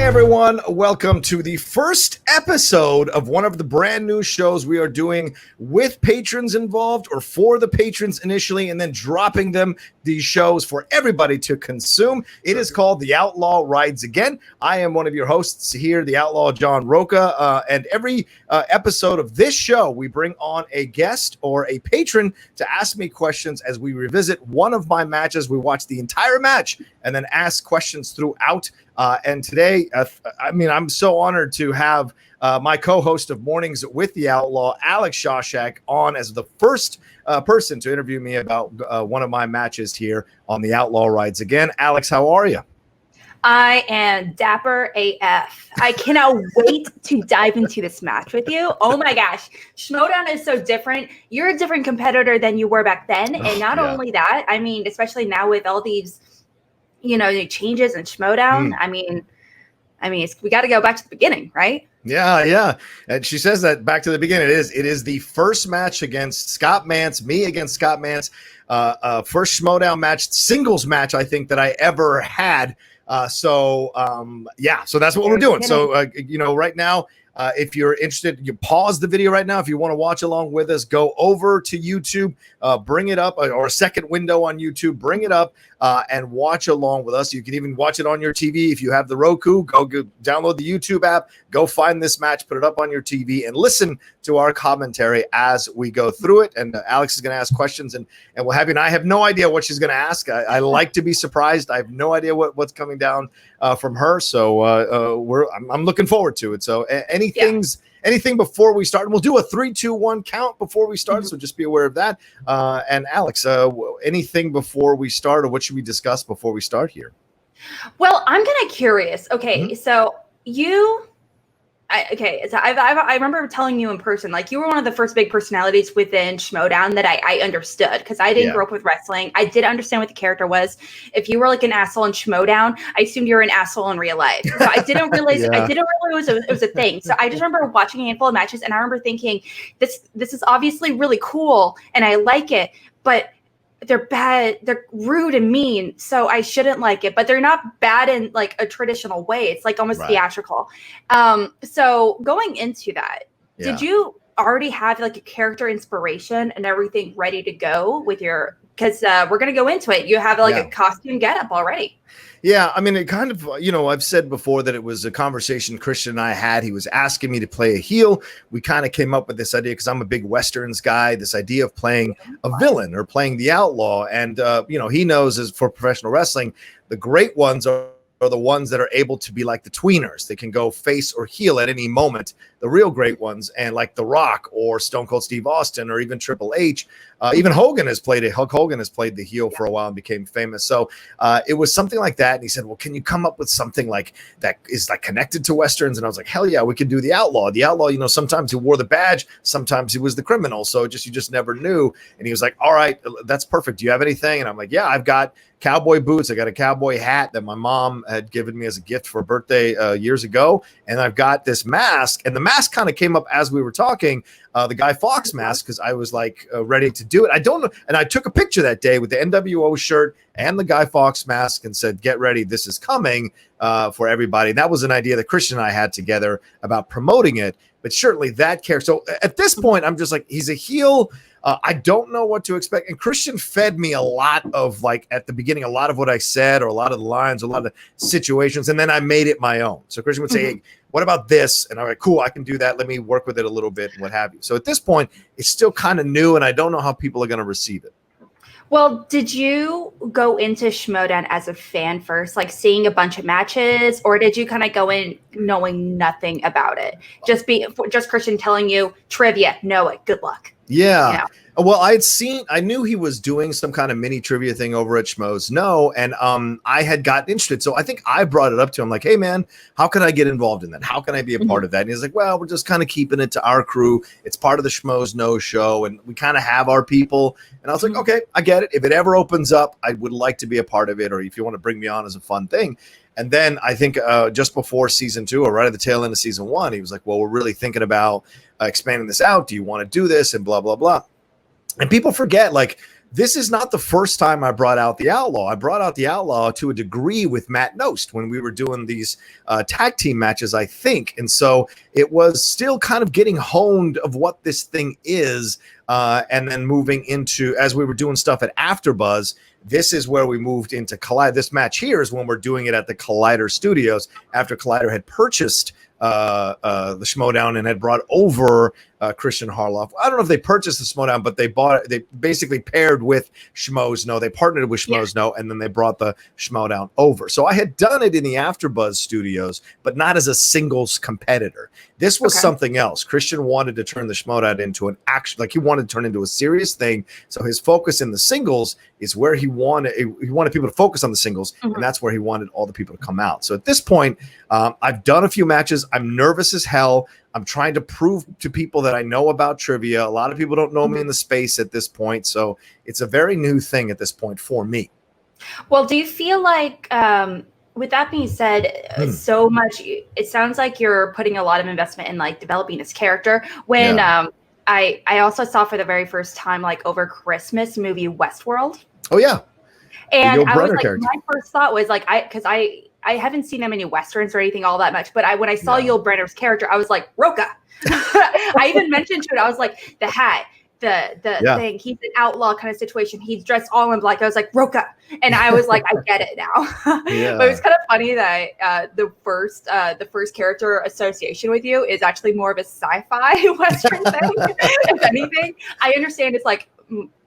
Hey everyone, welcome to the first episode of one of the brand new shows we are doing with patrons involved, or for the patrons initially, and then dropping them these shows for everybody to consume. It is called The Outlaw Rides Again. I am one of your hosts here, the Outlaw John Rocha, and every episode of this show, we bring on a guest or a patron to ask me questions as we revisit one of my matches. We watch the entire match and then ask questions throughout. And today, I'm so honored to have my co-host of Mornings with the Outlaw, Alex Shashek, on as the first person to interview me about one of my matches here on the Outlaw Rides Again. Alex, how are you? I am dapper AF. I cannot wait to dive into this match with you. Oh my gosh. Schmoedown is so different. You're a different competitor than you were back then. And not only that, I mean, especially now with all these the changes in Schmoedown. I mean, we got to go back to the beginning, right? Yeah. And she says that back to the beginning. It is the first match against Scott Mantz, me against Scott Mantz, first Schmoedown match, singles match, I think, that I ever had. So that's what we're doing. So, right now, if you're interested, you pause the video right now. If you want to watch along with us, go over to YouTube, bring it up, or a second window on YouTube, bring it up and watch along with us. You can even watch it on your TV. If you have the Roku, go download the YouTube app, go find this match, put it up on your TV, and listen to our commentary as we go through it. And Alex is going to ask questions, and we'll have you. And I have no idea what she's going to ask. I like to be surprised. I have no idea what's coming down from her. So I'm looking forward to it. So anything before we start, and we'll do a 3, 2, 1 count before we start. So just be aware of that. And Alex, anything before we start, or what should we discuss before we start here? Well, I'm kind of curious. Okay. So I remember telling you in person, like, you were one of the first big personalities within Schmoedown that I understood, because I didn't grow up with wrestling. I did understand what the character was. If you were like an asshole in Schmoedown, I assumed you were an asshole in real life. So I didn't realize it was a thing. So I just remember watching a handful of matches, and I remember thinking, this is obviously really cool and I like it, but they're bad, they're rude and mean, so I shouldn't like it. But they're not bad in like a traditional way. It's like almost theatrical. So going into that, did you already have like a character inspiration and everything ready to go with your, because we're going to go into it. You have like a costume getup already. Yeah, I mean, it kind of, I've said before that it was a conversation Christian and I had. He was asking me to play a heel. We kind of came up with this idea, because I'm a big Westerns guy, this idea of playing a villain or playing the outlaw. And, he knows, as for professional wrestling, the great ones are the ones that are able to be like the tweeners. They can go face or heel at any moment, the real great ones. And like The Rock or Stone Cold Steve Austin or even Triple H, even Hulk Hogan has played the heel for a while and became famous. So it was something like that. And he said, well, can you come up with something like that is like connected to Westerns? And I was like, hell yeah, we could do the outlaw. The outlaw, sometimes he wore the badge, sometimes he was the criminal. So you just never knew. And he was like, all right, that's perfect. Do you have anything? And I'm like, yeah, I've got cowboy boots. I got a cowboy hat that my mom had given me as a gift for a birthday years ago. And I've got this mask, and the mask kind of came up as we were talking, the Guy Fawkes mask, because I was like ready to do it. I don't know. And I took a picture that day with the NWO shirt and the Guy Fawkes mask and said, get ready. This is coming for everybody. And that was an idea that Christian and I had together about promoting it. But certainly that character. So at this point, I'm just like, he's a heel. I don't know what to expect. And Christian fed me a lot of, like, at the beginning, a lot of what I said, or a lot of the lines, a lot of the situations. And then I made it my own. So Christian would say, hey, what about this? And I'm like, cool, I can do that. Let me work with it a little bit and what have you. So at this point, it's still kind of new, and I don't know how people are going to receive it. Well, did you go into Schmoedown as a fan first, like seeing a bunch of matches, or did you kind of go in knowing nothing about it? Just Christian telling you trivia, know it, good luck. Yeah. Well, I knew he was doing some kind of mini trivia thing over at Schmoes No, and I had gotten interested. So I think I brought it up to him, like, hey man, how can I get involved in that? How can I be a part of that? And he's like, well, we're just kind of keeping it to our crew. It's part of the Schmoes No show, and we kind of have our people. And I was like, okay, I get it. If it ever opens up, I would like to be a part of it, or if you want to bring me on as a fun thing. And then I think just before season 2, or right at the tail end of season 1, he was like, well, we're really thinking about expanding this out. Do you want to do this? And blah, blah, blah. And people forget, like, This is not the first time I brought out the Outlaw. I brought out the Outlaw to a degree with Matt Nost when we were doing these tag team matches, I think. And so it was still kind of getting honed of what this thing is. And then moving into, as we were doing stuff at AfterBuzz, this is where we moved into Collider. This match here is when we're doing it at the Collider Studios after Collider had purchased the Schmoedown and had brought over Christian Harloff. I don't know if they purchased the Schmoedown, but they basically paired with Schmoes No. They partnered with Schmoes No, and then they brought the Schmoedown over. So I had done it in the AfterBuzz studios, but not as a singles competitor. This was something else. Christian wanted to turn the Schmoedown into an action, like he wanted to turn into a serious thing. So his focus in the singles is where he wanted people to focus on the singles, and that's where he wanted all the people to come out. So at this point, I've done a few matches. I'm nervous as hell. I'm trying to prove to people that I know about trivia. A lot of people don't know me in the space at this point. So it's a very new thing at this point for me. Well, do you feel like, with that being said, so much, it sounds like you're putting a lot of investment in like developing this character. When I also saw for the very first time, like over Christmas, movie Westworld. Oh, yeah. And I was like, my first thought was like, because I haven't seen that many Westerns or anything all that much, but when I saw Yul Brynner's character, I was like, Rocha. I even mentioned to it, I was like, the hat, the thing, he's an outlaw kind of situation. He's dressed all in black. I was like, Rocha. And I was like, I get it now. But it was kind of funny that the first character association with you is actually more of a sci-fi Western thing. If anything, I understand it's like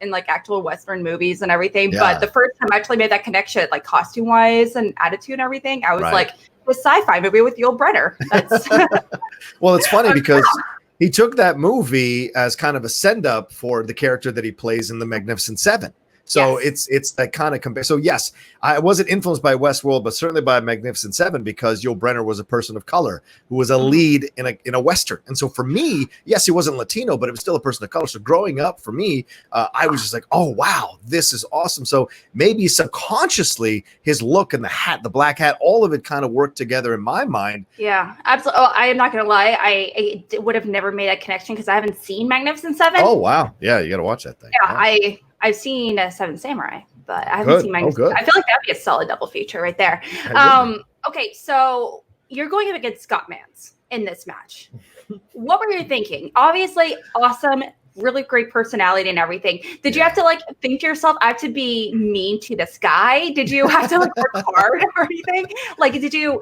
in like actual Western movies and everything, but the first time I actually made that connection, like costume wise and attitude and everything, I was like, the sci-fi movie with Yul Brynner. Well, it's funny because he took that movie as kind of a send up for the character that he plays in The Magnificent Seven. So it's that kind of compare. So yes, I wasn't influenced by Westworld, but certainly by Magnificent Seven because Yul Brynner was a person of color who was a lead in a Western. And so for me, yes, he wasn't Latino, but it was still a person of color. So growing up for me, I was just like, oh, wow, this is awesome. So maybe subconsciously his look and the hat, the black hat, all of it kind of worked together in my mind. Yeah, absolutely. Oh, I am not going to lie. I would have never made that connection because I haven't seen Magnificent Seven. Oh, wow. Yeah, you got to watch that thing. Yeah, I've seen Seven Samurai, but I haven't seen Magnificent. I feel like that'd be a solid double feature right there. Okay, so you're going up against Scott Mantz in this match. What were you thinking? Obviously, awesome, really great personality and everything. Did you have to like think to yourself, I have to be mean to this guy? Did you have to like work hard or anything? Like, did you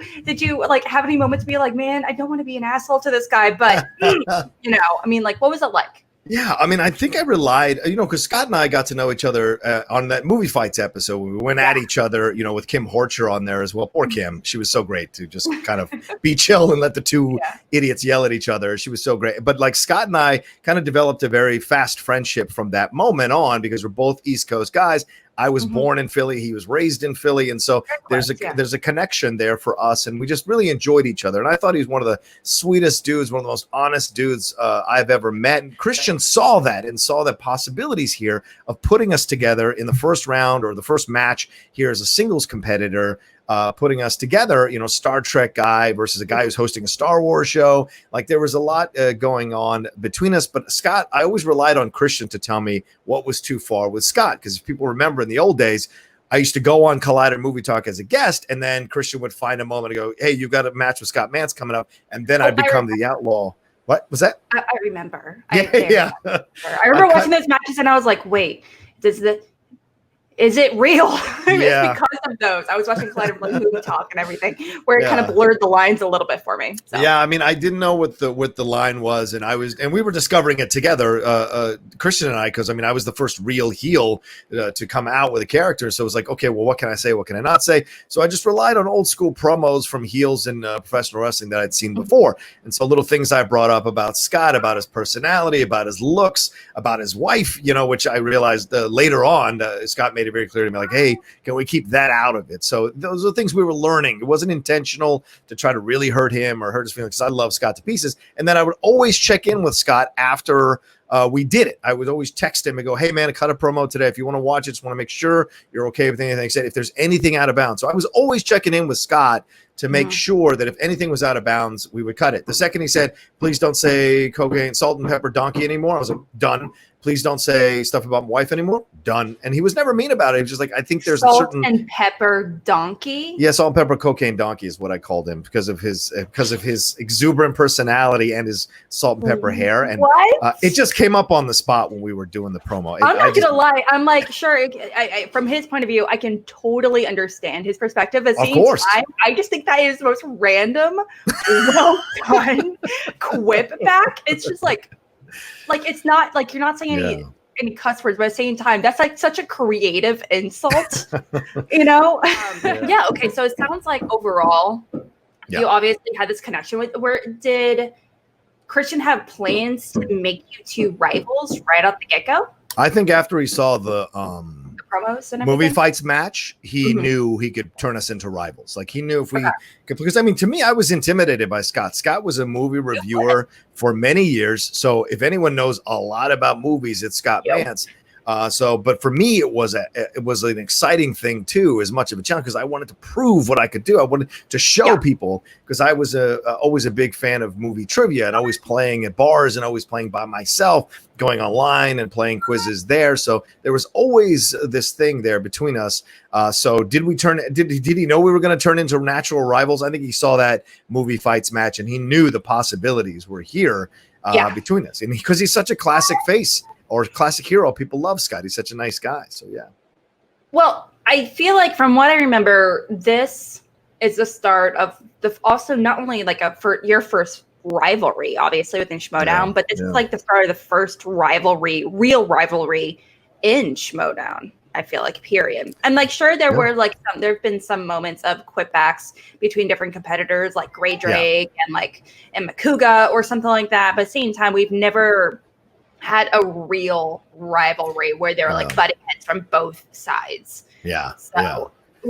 like have any moments to be like, man, I don't want to be an asshole to this guy, but you know, I mean, like, what was it like? Yeah, I mean, I think I relied, because Scott and I got to know each other on that Movie Fights episode. We went at each other, with Kim Horcher on there as well. Poor Kim. She was so great to just kind of be chill and let the two idiots yell at each other. She was so great. But like Scott and I kind of developed a very fast friendship from that moment on because we're both East Coast guys. I was born in Philly. He was raised in Philly. And so there's a connection there for us. And we just really enjoyed each other. And I thought he was one of the sweetest dudes, one of the most honest dudes I've ever met. And Christian saw that and saw the possibilities here of putting us together in the first round or the first match here as a singles competitor. Putting us together, Star Trek guy versus a guy who's hosting a Star Wars show. Like there was a lot going on between us. But Scott, I always relied on Christian to tell me what was too far with Scott. Because if people remember in the old days, I used to go on Collider Movie Talk as a guest. And then Christian would find a moment to go, hey, you've got a match with Scott Mantz coming up. And then I'd become the Outlaw. What was that? I remember. I remember watching those matches and I was like, wait, is it real? It's because of those. I was watching Collider Movie Talk and everything, where it kind of blurred the lines a little bit for me. So. Yeah, I mean, I didn't know what the line was, and we were discovering it together, Christian and I, because I mean, I was the first real heel to come out with a character, so it was like, okay, well, what can I say? What can I not say? So I just relied on old school promos from heels in professional wrestling that I'd seen before, and so little things I brought up about Scott, about his personality, about his looks, about his wife, which I realized later on, Scott made it very clear to me, like, hey, can we keep that out of it? So those are things we were learning. It wasn't intentional to try to really hurt him or hurt his feelings, because I love Scott to pieces. And then I would always check in with Scott after we did it. I would always text him and go, hey, man, I cut a promo today. If you want to watch it, just want to make sure you're okay with anything I said. If there's anything out of bounds. So I was always checking in with Scott to make sure that if anything was out of bounds, we would cut it. The second he said, please don't say cocaine, salt and pepper donkey anymore, I was like, done. Please don't say stuff about my wife anymore. Done. And he was never mean about it. He was just like, I think there's Salt a certain and pepper donkey. Yeah, salt and pepper cocaine donkey is what I called him because of his exuberant personality and his salt and pepper hair. And it just came up on the spot when we were doing the promo. I'm not gonna lie. I'm like, sure. From his point of view, I can totally understand his perspective. At the same time, I just think that is the most random, well done quip back. It's just like it's not like you're not saying any cuss words, but at the same time, that's like such a creative insult, you know? Okay. So it sounds like overall, you obviously had this connection with. Did Christian have plans to make you two rivals right out the get go? I think after he saw the promos and movie fights match, he knew he could turn us into rivals. Like he knew if we could, because I mean, to me, I was intimidated by Scott. Scott was a movie reviewer for many years. So if anyone knows a lot about movies, it's Scott Mantz. But for me, it was an exciting thing too, as much of a challenge because I wanted to prove what I could do. I wanted to show people because I was always a big fan of movie trivia and always playing at bars and always playing by myself, going online and playing quizzes there. So there was always this thing there between us. So did he know we were going to turn into natural rivals? I think he saw that movie fights match and he knew the possibilities were here between us. And because he's such a classic face. Or classic hero, people love Scott. He's such a nice guy. So yeah. Well, I feel like from what I remember, this is the start of also not only like your first rivalry, obviously within Schmoedown, but this is like the start of the first real rivalry in Schmoedown. I feel like, period. I'm like sure there were like there have been some moments of quipbacks between different competitors, like Grey Drake and Makuga or something like that. But at the same time, we've never had a real rivalry where they were like butting heads from both sides. So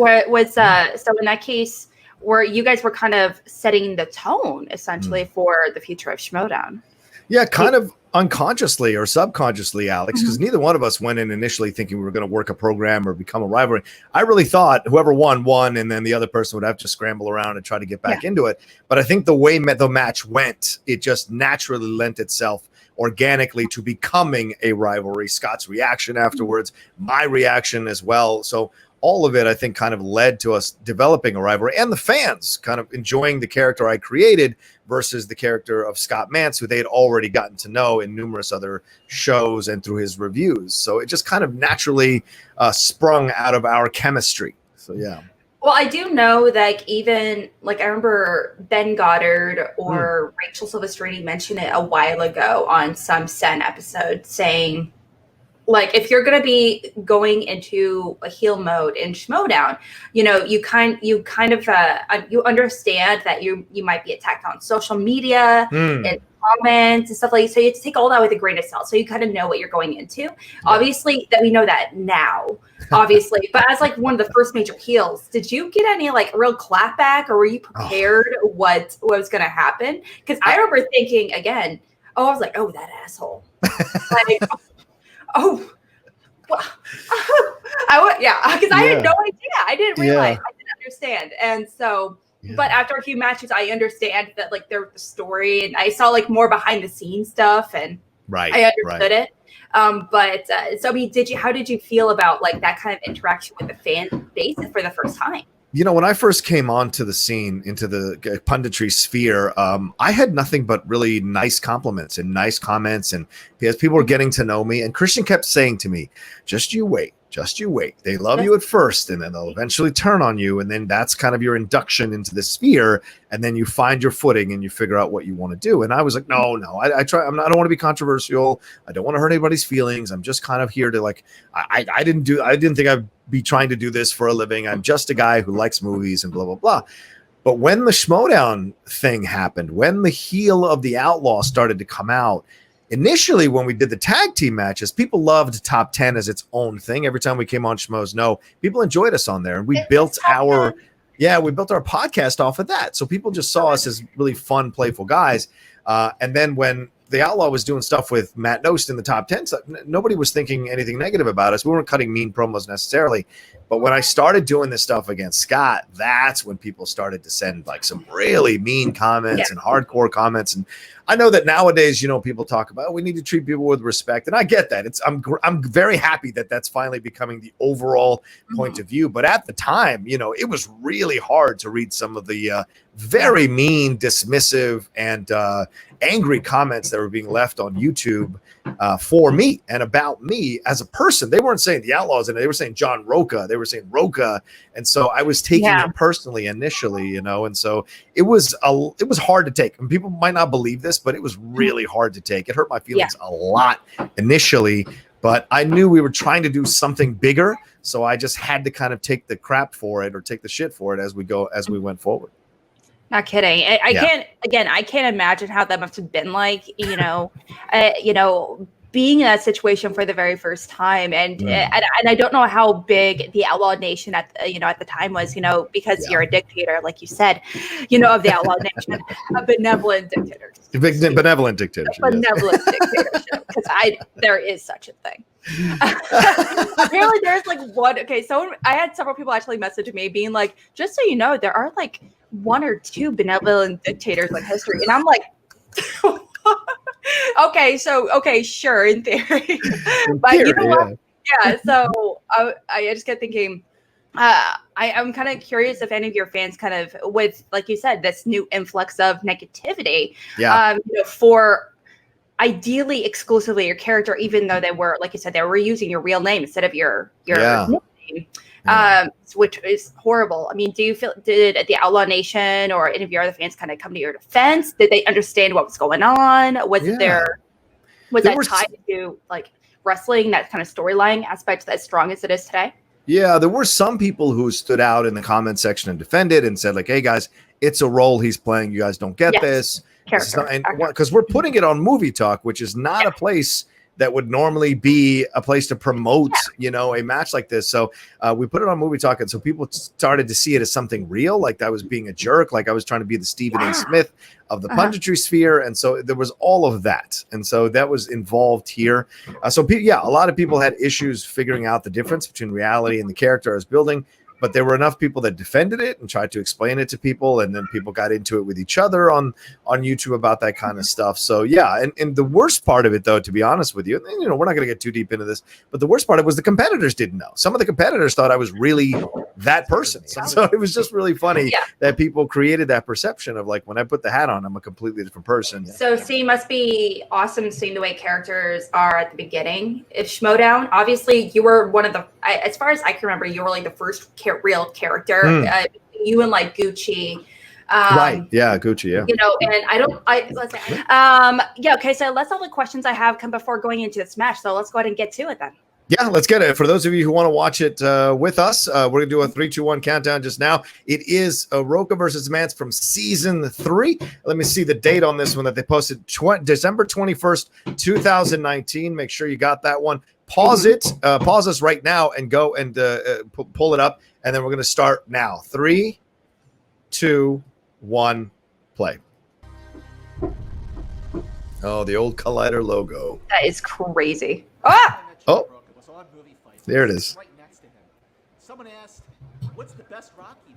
in that case, where you guys were kind of setting the tone essentially for the future of Schmoedown. Yeah, kind of unconsciously or subconsciously, Alex, because neither one of us went in initially thinking we were going to work a program or become a rivalry. I really thought whoever won, and then the other person would have to scramble around and try to get back into it. But I think the way the match went, it just naturally lent itself organically to becoming a rivalry. Scott's reaction afterwards, my reaction as well. So all of it, I think, kind of led to us developing a rivalry and the fans kind of enjoying the character I created versus the character of Scott Mantz, who they had already gotten to know in numerous other shows and through his reviews. So it just kind of naturally sprung out of our chemistry. So, yeah. Well, I do know that even like I remember Ben Goddard or Rachel Silvestrini mentioned it a while ago on some Sen episode saying, like, if you're going to be going into a heel mode in Schmoedown, you know, you understand that you might be attacked on social media and comments and stuff like that. So you have to take all that with a grain of salt. So you kind of know what you're going into. Obviously, that we know that now, obviously. But as like one of the first major heels, did you get any like real clapback, or were you prepared what was going to happen? Because I remember thinking again, I was like, oh, that asshole. Like, because I had no idea. I didn't realize. I didn't understand. And so, but after a few matches, I understand that like there's the story, and I saw like more behind the scenes stuff, and I understood it. So I mean, how did you feel about like that kind of interaction with the fan base for the first time? You know, when I first came onto the scene, into the punditry sphere, I had nothing but really nice compliments and nice comments. And because people were getting to know me, and Christian kept saying to me, just you wait. They love you at first, and then they'll eventually turn on you. And then that's kind of your induction into the sphere. And then you find your footing and you figure out what you want to do. And I was like, no, I don't want to be controversial. I don't want to hurt anybody's feelings. I'm just kind of here to like, I didn't think I'd be trying to do this for a living. I'm just a guy who likes movies and blah, blah, blah. But when the Schmoedown thing happened, when the heel of the Outlaw started to come out, initially, when we did the tag team matches, people loved Top 10 as its own thing. Every time we came on Schmoes Know, people enjoyed us on there. And we built our podcast off of that. So people just saw us as really fun, playful guys. And then when the Outlaw was doing stuff with Matt Nost in the top 10, so nobody was thinking anything negative about us. We weren't cutting mean promos necessarily. But when I started doing this stuff against Scott, that's when people started to send like some really mean comments and hardcore comments. And I know that nowadays, people talk about we need to treat people with respect, and I get that. I'm very happy that that's finally becoming the overall point of view. But at the time, it was really hard to read some of the very mean, dismissive, and angry comments that were being left on YouTube for me and about me as a person. They weren't saying the Outlaws in it. They were saying John Rocha. They were saying Rocha. And so I was taking it personally initially, and so it was hard to take. And people might not believe this, but it was really hard to take. It hurt my feelings a lot initially, but I knew we were trying to do something bigger. So I just had to kind of take the crap for it or take the shit for it as we went forward. Not kidding. I can't imagine how that must have been like, being in that situation for the very first time. And I don't know how big the Outlaw Nation at the time was, because you're a dictator, like you said, of the Outlaw Nation, a benevolent dictator. Benevolent dictatorship. Benevolent dictatorship, because there is such a thing. Apparently there's like one. Okay, so I had several people actually message me being like, just so you know, there are like one or two benevolent dictators in history. And I'm like, okay, sure, in theory. But you know what? Yeah, so I just kept thinking, I'm kind of curious if any of your fans kind of, with, like you said, this new influx of negativity, for ideally exclusively your character, even though they were, like you said, they were using your real name instead of your nickname. Which is horrible. I mean, did the Outlaw Nation or any of your other fans kind of come to your defense? Did they understand what was going on? Was that tied to like wrestling, that kind of storyline aspect as strong as it is today? Yeah, there were some people who stood out in the comment section and defended and said like, hey guys, it's a role he's playing. You guys don't get this. Because we're putting it on Movie Talk, which is not a place that would normally be a place to promote, a match like this. So we put it on Movie Talk, and so people started to see it as something real, like I was being a jerk, like I was trying to be the Stephen A. Smith of the punditry sphere. And so there was all of that. And so that was involved here. A lot of people had issues figuring out the difference between reality and the character I was building. But there were enough people that defended it and tried to explain it to people, and then people got into it with each other on YouTube about that kind of stuff. So and the worst part of it, though, to be honest with you, we're not going to get too deep into this, but the worst part of it was the competitors didn't know. Some of the competitors thought I was really that person. So it was just really funny that people created that perception of like, when I put the hat on, I'm a completely different person. So it must be awesome seeing the way characters are at the beginning. If Schmoedown, obviously you were one of the, as far as I can remember, you were like the first real character. You and like Gucci. Right. Yeah, Gucci. Yeah. And let's say, okay. So that's all the questions I have before going into this match. So let's go ahead and get to it then. Yeah, let's get it. For those of you who want to watch it with us, we're going to do a 3, 2, 1 countdown just now. It is Rocha versus Mantz from season 3. Let me see the date on this one that they posted, December 21st, 2019. Make sure you got that one. Pause us right now and go and pull it up. And then we're going to start now. 3, 2, 1, play. Oh, the old Collider logo. That is crazy. Ah! Oh, there it is. Right next to him. Someone asked, "What's the best Rocky?"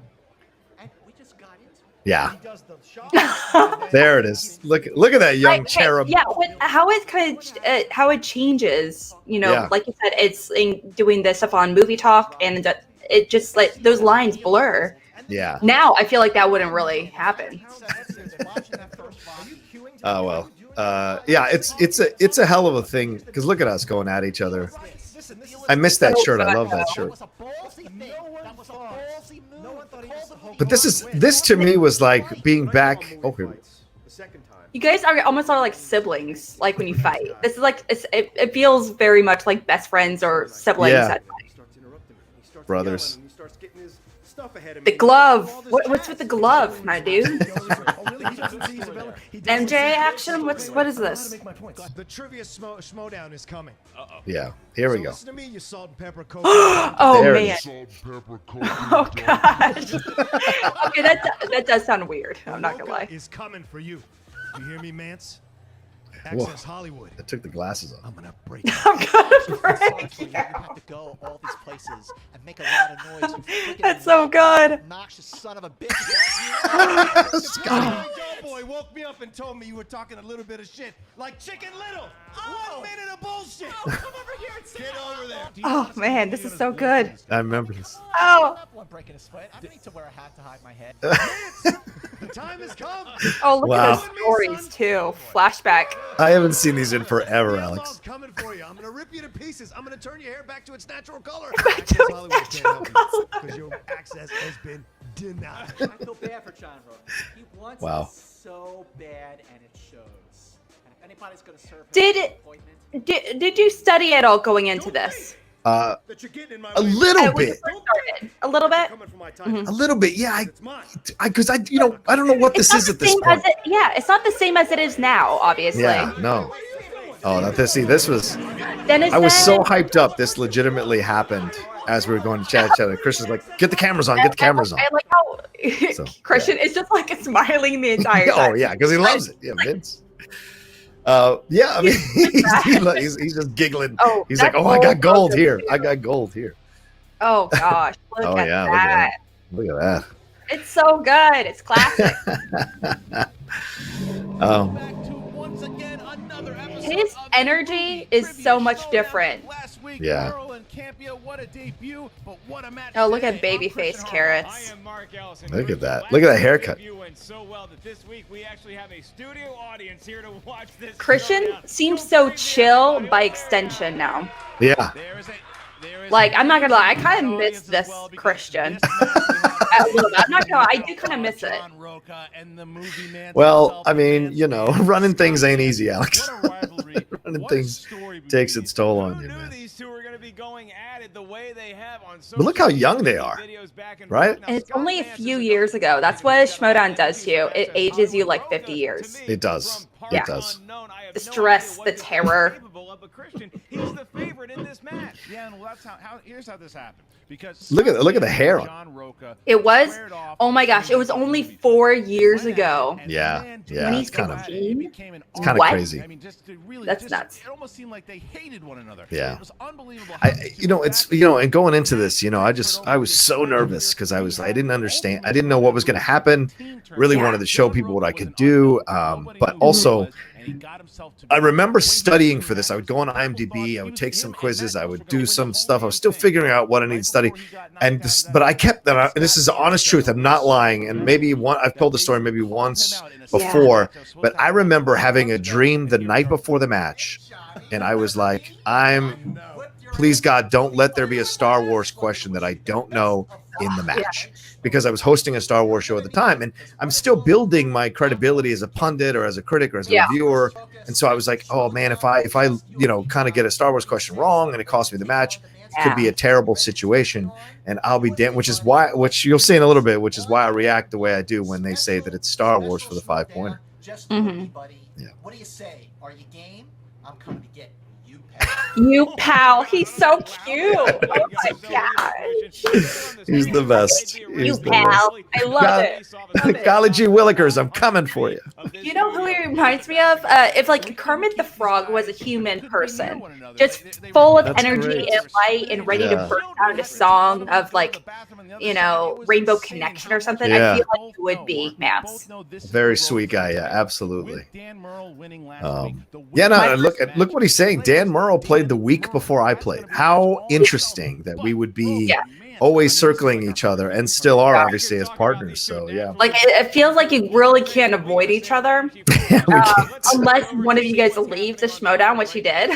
And we just got into it. Yeah. There it is. Look at that young cherub. Yeah, how it changes. Like you said, it's doing this stuff on Movie Talk, and it just like those lines blur. Yeah. Now I feel like that wouldn't really happen. Oh well. It's a hell of a thing because look at us going at each other. I missed that shirt. I love that shirt. But this to me was like being back. Okay. You guys are almost like siblings. Like when you fight, this is like it feels very much like best friends or siblings. Yeah. Brothers. The glove. What's with the glove, my dude? MJ action? What is this? The Trivia Schmoedown is coming. Yeah, here we go. Listen to me, you salt and pepper coke. Oh man. Oh gosh. Okay, that does sound weird. I'm not gonna lie. Is coming for you. You hear me, Mantz? Access Hollywood. I took the glasses off. I'm gonna break. I'm gonna break You you. have to go all these places and make a lot of noise. You freaking That's so good. obnoxious son of a bitch. That you Scotty. My boy woke me up and told me you were talking a little bit of shit, like Chicken Little. 1 minute of bullshit. come over here and sit Get down. over there. Oh man, this is so good. I remember this. Oh, I'm breaking a sweat. I need to wear a hat to hide my head. The time has come. oh, look Wow. at those stories too. Flashback. I haven't seen these in forever, The Alex. outlaw's coming for you. I'm gonna rip you to pieces. I'm gonna turn your hair back to its natural color. Back to its natural color. Because your access has been denied. I feel bad for John Rocha. He wants Wow. it so bad, and it shows. And if anybody's gonna serve him Did an it- appointment, Did you study at all going into this? A When little you bit. first started? A little bit. A little bit. Yeah. Because I don't know what this is at this Same as point. it, yeah, it's not the same as it is now, obviously. Yeah. No. Oh, not this. See, this was. Dennis, I was so then- hyped up. This legitimately happened as we were going to chat. Chris was like, "Get the cameras on. Get the cameers on." I like how So, Christian is just like smiling the entire time. Oh yeah, because he loves it. Yeah, Vince. Yeah, I mean, he's just giggling. Oh, He's like, that's "Oh, I got gold gold up here. there, I too. got gold here." Oh gosh, look Oh at yeah, that. look at that. It's so good. It's classic. Um, His energy is so much different. Yeah. Oh, look at babyface carrots. Look at that. Look at that haircut. Christian seems so chill by extension now. Yeah. Like, I'm not gonna lie, I kind of miss this Christian. A little bit. I'm not gonna lie, I do kind of miss it. Well, I mean, running things ain't easy, Alex. Running things takes its toll on you, man. But look how young they are, right? And it's only a few years ago. That's what Schmoedown does to you. It ages you like 50 years. It does. Yeah. It does. The stress, the terror. He's the favorite in this match. Yeah, and that's here's how this happened. Because Look at the hair on. John Rocha It was, squared off oh my gosh, it was only 4 years ago. Yeah, yeah, it's kind of 2016? What? Crazy. I mean, just to really, That's just, nuts. It almost seemed like they hated one another. Yeah. It was unbelievable. how these two It's back- and going into this, I was so nervous because I didn't understand. I didn't know what was going to happen. Really wanted to show people what I could do, but also I remember studying for this. I would go on IMDb. I would take some quizzes. I would do some stuff. I was still figuring out what I needed to study. But I kept that. This is the honest truth. I'm not lying. And I've told the story maybe once before, but I remember having a dream the night before the match. And I was like, please God, don't let there be a Star Wars question that I don't know in the match, because I was hosting a Star Wars show at the time, and I'm still building my credibility as a pundit or as a critic or as a reviewer. And so I was like, oh man, if I kind of get a Star Wars question wrong and it costs me the match, it could be a terrible situation, and I'll be damned. Which you'll see in a little bit, which is why I react the way I do when they say that it's Star Wars for the 5-pointer. just Mhm. buddy. Yeah. What do you say? Are you game? I'm coming to get you, pal. You pal, he's so cute. Oh my gosh. He's the best. You He's the pal. I love it. best. Golly gee Willikers, I'm coming for you. You know who he reminds me of? If like Kermit the Frog was a human person, just full of That's energy great. and light and ready to burst out into song of like, Rainbow Connection or something. Yeah. I feel like it would be Maps. Very sweet guy. Yeah, absolutely. Yeah, No, look what he's saying. Dan Murrell played the week before I played. How interesting that we would be always circling each other and still are, obviously, as partners. So yeah. Like it feels like you really can't avoid each other unless one of you guys leaves the Schmoedown, which he did.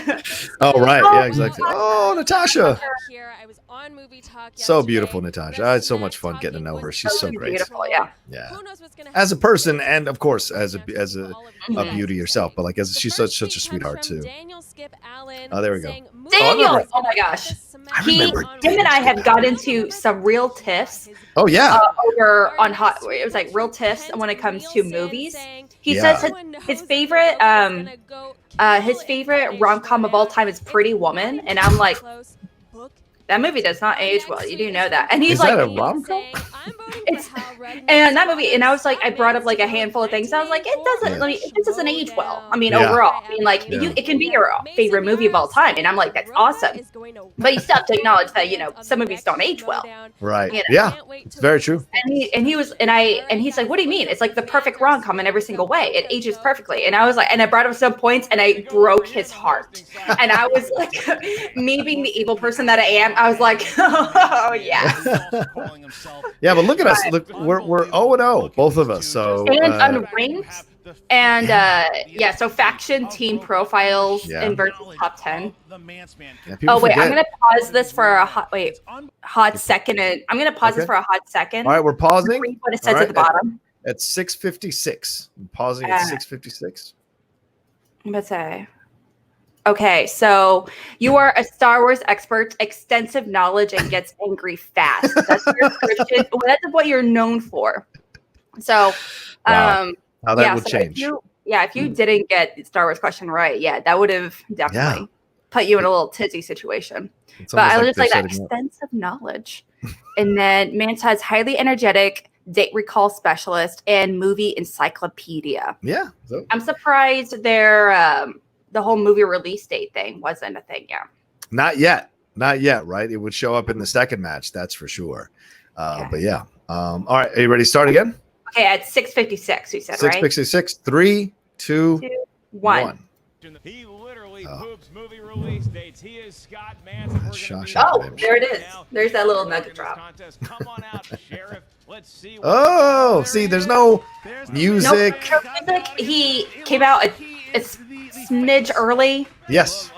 Oh right, yeah, exactly. Oh, Natasha. Here, I was on Movie Talk So yesterday. beautiful, Natasha. I had so much fun getting to know her. She's so great. Beautiful, yeah. Yeah. Who knows what's gonna As a happen person today? and of course as a Mhm. beauty herself, but like she's The first such a tweet sweetheart comes from too. Daniel Skip Allen Oh, there we go. saying, Daniel! Oh my gosh. I Him remember and I have got into some real tiffs Oh yeah. over on Hot. It was like real tiffs when it comes to movies. He Yeah. says his favorite rom-com of all time is Pretty Woman, and I'm like, that movie does not age well. You do know that. And he's Is like, that a rom-com? It's and that movie, and I was like, I brought up like a handful of things. I was like, it doesn't, it doesn't age well. I mean, overall, I mean, like it can be your favorite movie of all time, and I'm like, that's awesome. But you still have to acknowledge that some movies don't age well. Right. Yeah. It's very true. And he's like, what do you mean? It's like the perfect rom-com in every single way. It ages perfectly. And I was like, and I brought up some points, and I broke his heart. And I was like, me being the evil person that I am, I was like, oh yeah. Yeah, but look at us. Look, we're 0-0, both of us. So and unranked. And so faction team profiles and versus top 10. Oh wait, I'm gonna pause this for a hot second. And I'm gonna pause this for a hot second. All right, we're pausing. Read what it says at the bottom. At 6:56. I'm pausing at 6:56. I'm gonna say. Okay, so you are a Star Wars expert, extensive knowledge, and gets angry fast. That's your description. That's what you're known for. So, wow. How that would change. If you didn't get the Star Wars question right, that would have definitely put you in a little tizzy situation. But I was just like that extensive knowledge. And then Mantz has highly energetic, date recall specialist, and movie encyclopedia. Yeah. So. I'm surprised the whole movie release date thing wasn't a thing. Yeah. Not yet, right? It would show up in the second match, that's for sure. But yeah. All right, are you ready to start again? Okay, at 6:56, you said, right? 6:56. 3, 2, 1. He literally poops movie release dates. He is Scott Mantz. Oh, there it is. There's that little nugget drop. Come on out, Sheriff. Let's see. Oh, see, there's no music. No music. He came out a smidge early. Yes.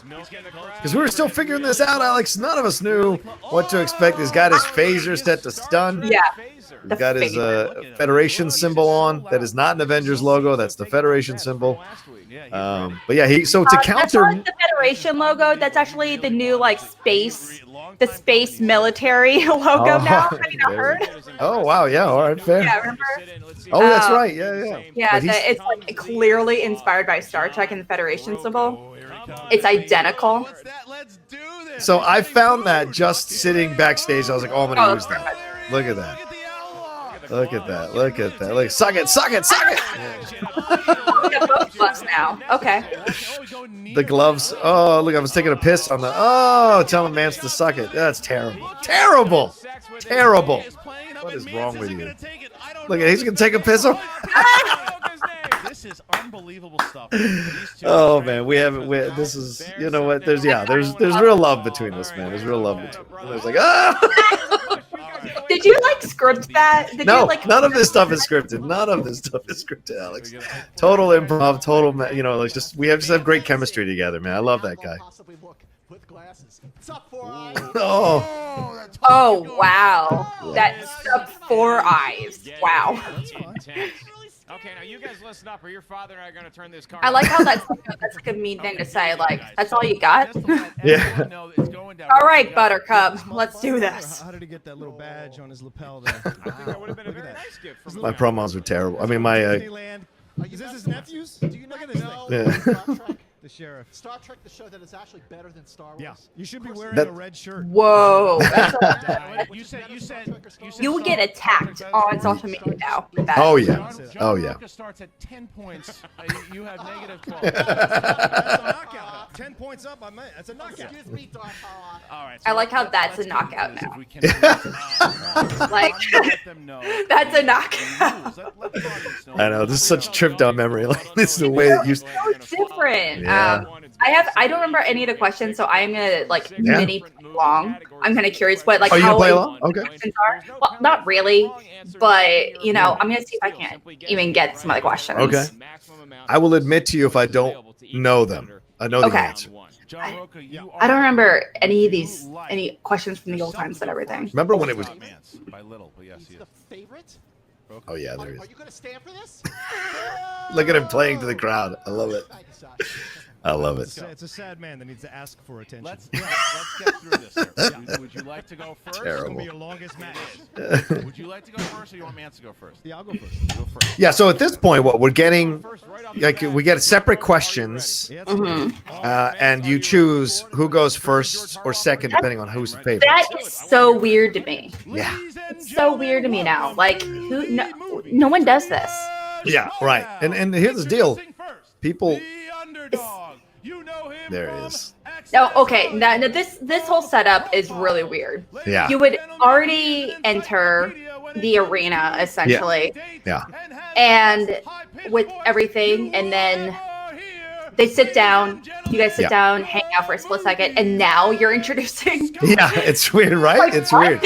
Because we were still figuring this out, Alex. None of us knew what to expect. He's got his phaser set to stun. Yeah. He's got his Federation symbol on. That is not an Avengers logo. That's the Federation symbol. But yeah, to counter that's the Federation logo. That's actually the new the space military logo now. Have you not heard? Oh wow, yeah, all right, fair. Yeah, remember? Oh, that's right, yeah. Yeah, it's like clearly inspired by Star Trek and the Federation symbol. It's identical. So I found that just sitting backstage. I was like, oh, I'm gonna use that. Look at that. Look at that. Look, suck it. We got both gloves now. Okay. The gloves. Oh, look, I was taking a piss on telling Mantz to suck it. That's terrible. Terrible. What is wrong with you? Look, he's gonna take a piss on. This is unbelievable stuff. Oh man, this is, you know what? There's real love between us, man. There's real love between us. There's like, Did you script that? No, none of this stuff is scripted. Alex. Total improv, total, we just have great chemistry together, man. I love that guy. Oh wow, that's up 4 eyes. Wow. Okay, now you guys listen up, or your father and I are going to turn this car. I like how that's like a mean thing to say. Like, that's all you got? Yeah. All right, Buttercup, let's do this. How did he get that little badge on his lapel there? I think that would have been a very nice gift for my promos were terrible. I mean, my. Is this his nephews? Do you not know the sheriff? Star Trek, the show that is actually better than Star Wars. Yeah, you should be wearing a red shirt. Whoa. You You will get attacked on social media now. With that. Oh yeah. John Rocha starts at 10 points. You have negative 12. That's a knockout. 10 points up. That's a knockout. Excuse me, Darth Vader. All right. I like how that's a knockout now. Like, that's a knockout. I know, this is such a trip down memory lane. This is the way that you. So different. Yeah. I don't remember any of the questions, so I'm gonna mini along. I'm kind of curious what you how play along? Okay. questions are. Well, not really, but I'm gonna see if I can even get some other questions. Okay. I will admit to you if I don't know them. I know the answer. I don't remember any questions from the old times and everything. Remember when it was by little, but yes, He's the favorite? Oh yeah, there he is. Are you going to stand for this? Look at him playing to the crowd. I love it. I love it. It's a sad man that needs to ask for attention. Let's get through this. Sir. Would you like to go first? It's going to be your longest match. Would you like to go first, or you want Mantz to go first? Yeah, I'll go first. Go first. Yeah. So at this point, what we're getting, we get separate questions, and you choose who goes first or second, depending on who's the favorite. That is so weird to me. Yeah. It's so weird to me now. Like, who? No one does this. Yeah, right. And here's the deal. People. There it is. No, okay. Now this whole setup is really weird. Yeah. You would already enter the arena essentially. Yeah. And with everything, and then they sit down. You guys sit down, hang out for a split second, and now you're introducing. Yeah, it's weird, right? Like, it's what? weird.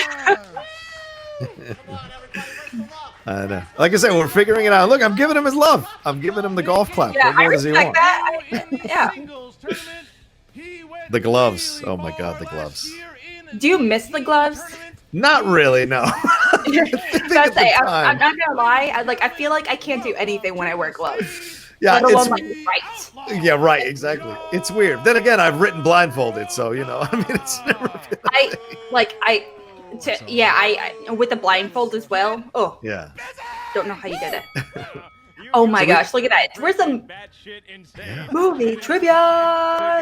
I know. Like I said, we're figuring it out. Look, I'm giving him his love. I'm giving him the golf clap. Yeah, What more I does he respect want? that. Yeah. The gloves. Oh my God, the gloves. Do you miss the gloves? Not really, no. I'm not gonna lie. I feel like I can't do anything when I wear gloves. Yeah, let alone it's right. yeah, right, exactly. It's weird. Then again, I've written blindfolded, so you know, I mean, it's never been I with the blindfold as well. Oh, yeah. Don't know how you did it. Oh my gosh, look at that. Where's the movie trivia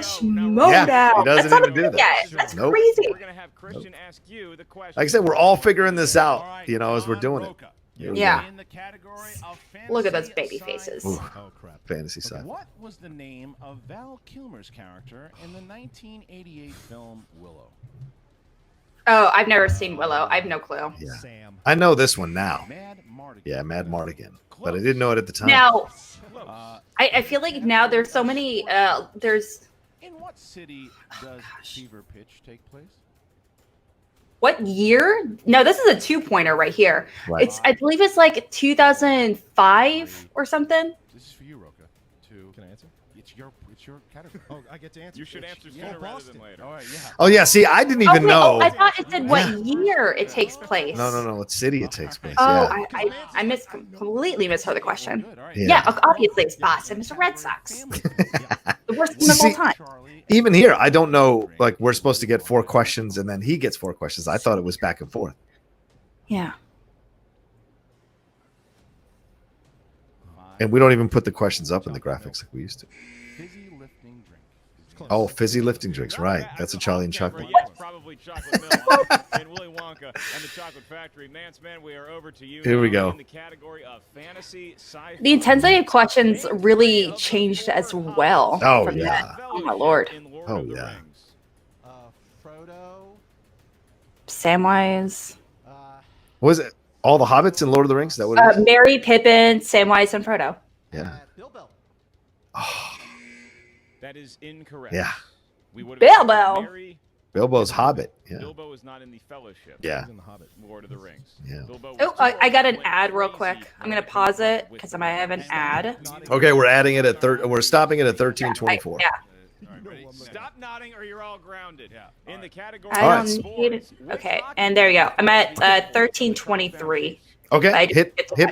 Schmoedown? Yeah, he doesn't That's not even do that. yet. That's Nope. crazy. We're gonna have Christian ask you the question. Like I said, we're all figuring this out, you know, as we're doing it. Here we Yeah. In the category of Look at those fantasy baby faces. Ooh. Oh crap. Fantasy side. What was the name of Val Kilmer's character in the 1988 film Willow? Oh, I've never seen Willow. I have no clue. Yeah. Sam. I know this one now. Mad Mardigan. Yeah, Mad Mardigan. But I didn't know it at the time. Now, Uh, I feel like now there's so many. There's in what city does Fever Pitch take place? what year? No, this is a 2-pointer right here. Right. I believe it's like 2005 or something. This is for you, Rocha. Can I answer? It's your category. Oh, I get to answer. You should answer Yeah, sooner rather Boston. than later. All right, yeah. Oh yeah, see, I didn't even know. I thought it said what year it takes place. No, what city it takes place. Oh, Yeah. I completely misheard the question. Good, all right. Yeah. Yeah, obviously it's Boston. It's the Red Sox. The worst team of all See- time. Even here, I don't know. Like, we're supposed to get 4 questions, and then he gets 4 questions. I thought it was back and forth. Yeah. And we don't even put the questions up in the graphics like we used to. Fizzy lifting drink. Oh, fizzy lifting drinks, right? That's a Charlie and Chocolate. Yes, probably chocolate milk and Willy Wonka and the Chocolate Factory. Mance, man, we are over to you. Here we now go. In the category of fantasy, sci-fi. The intensity of questions really changed as well. Oh, from yeah. that. Oh my lord. In Lord Oh, of the yeah. Rings. Frodo. Samwise. What was it? All the Hobbits in Lord of the Rings? Is that what it is? Merry, Pippin, Samwise, and Frodo. Yeah. Bilbo. That is incorrect. Yeah. We would have Bilbo. accepted Merry. Bilbo's Hobbit. Yeah. Bilbo is not in the Fellowship. Yeah. In the Hobbit. Lord of the Rings. Yeah. Bilbo was Oh, too I got an old, ad real crazy, quick. I'm gonna pause it because I might have an ad. Okay, we're adding it at We're stopping it at 13:24. Yeah. All right, ready? Stop nodding or you're all grounded. Yeah. In the category I All don't right. need it. Okay, and there you go. I'm at 13:23. Okay. Hit. Okay.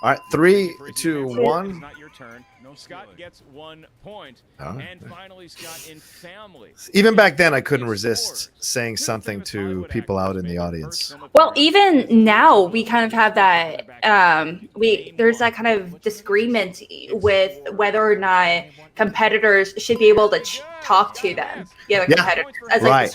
All right. 3, It's 2, 1. not your turn. Scott gets 1 point. All right. And finally, Scott, in family. Even back then, I couldn't resist saying something to people out in the audience. Well, even now we kind of have that. There's that kind of disagreement with whether or not competitors should be able to talk to them, the other Yeah, competitors, as right.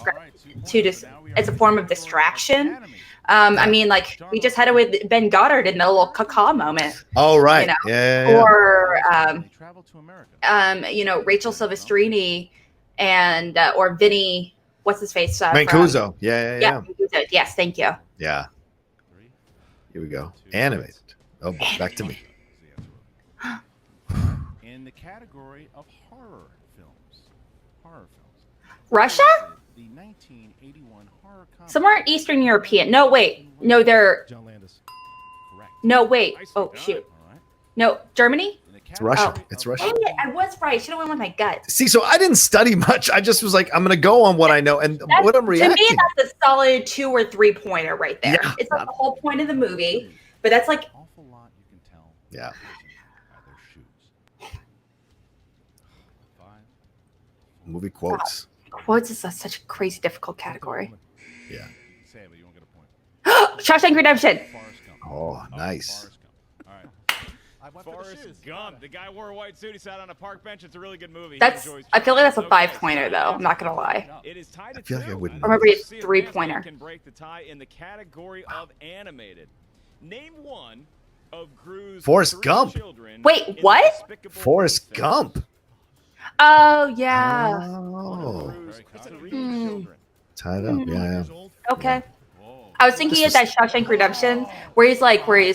as a form of distraction. I mean, like we just had it with Ben Goddard in the little caca moment, Oh, right. You know, Yeah. or They traveled to America. Rachel Silvestrini and or Vinny, what's his face? Mancuso. Yeah. Mancuso. Yes, thank you. Yeah. Here we go. Animated. Oh, back to me. In the category of horror films. Russia? The 1981 horror comedy. Somewhere Eastern European. No, wait. No, they're. John Landis. Correct. No, wait. Oh, shoot. All right. No, Germany? In the It's Russia. Oh. It's Russia. Dang it, I was right. I should have went with my gut. See, so I didn't study much. I just was like, I'm going to go on what I know and what I'm To reacting. me, that's a solid 2 or 3 pointer right there. Yeah. It's like the whole point of the movie, but that's like, awful lot you can tell Yeah. by their shoes. 5. Movie quotes. quotes is such a crazy, difficult category. Yeah. You can say it, but you won't get a point. Shawshank Redemption. Forrest Gump. Oh, nice. Forrest Gump. All right. I went for the shoes. Forrest Gump. The guy wore a white suit. He sat on a park bench. It's a really good movie. That's. I feel like that's a 5-pointer though. I'm not gonna lie. It is tied I feel like I wouldn't Or maybe it's 3-pointer. Can break the tie in the category of animated. Name one of Gru's Forrest 3 Gump. children Wait, in what? Despicable Forrest Me. Gump. Oh yeah. Oh, Gru's 3 children. tied up. Yeah, yeah. Okay. I was thinking of that Shawshank Redemption where he's like, where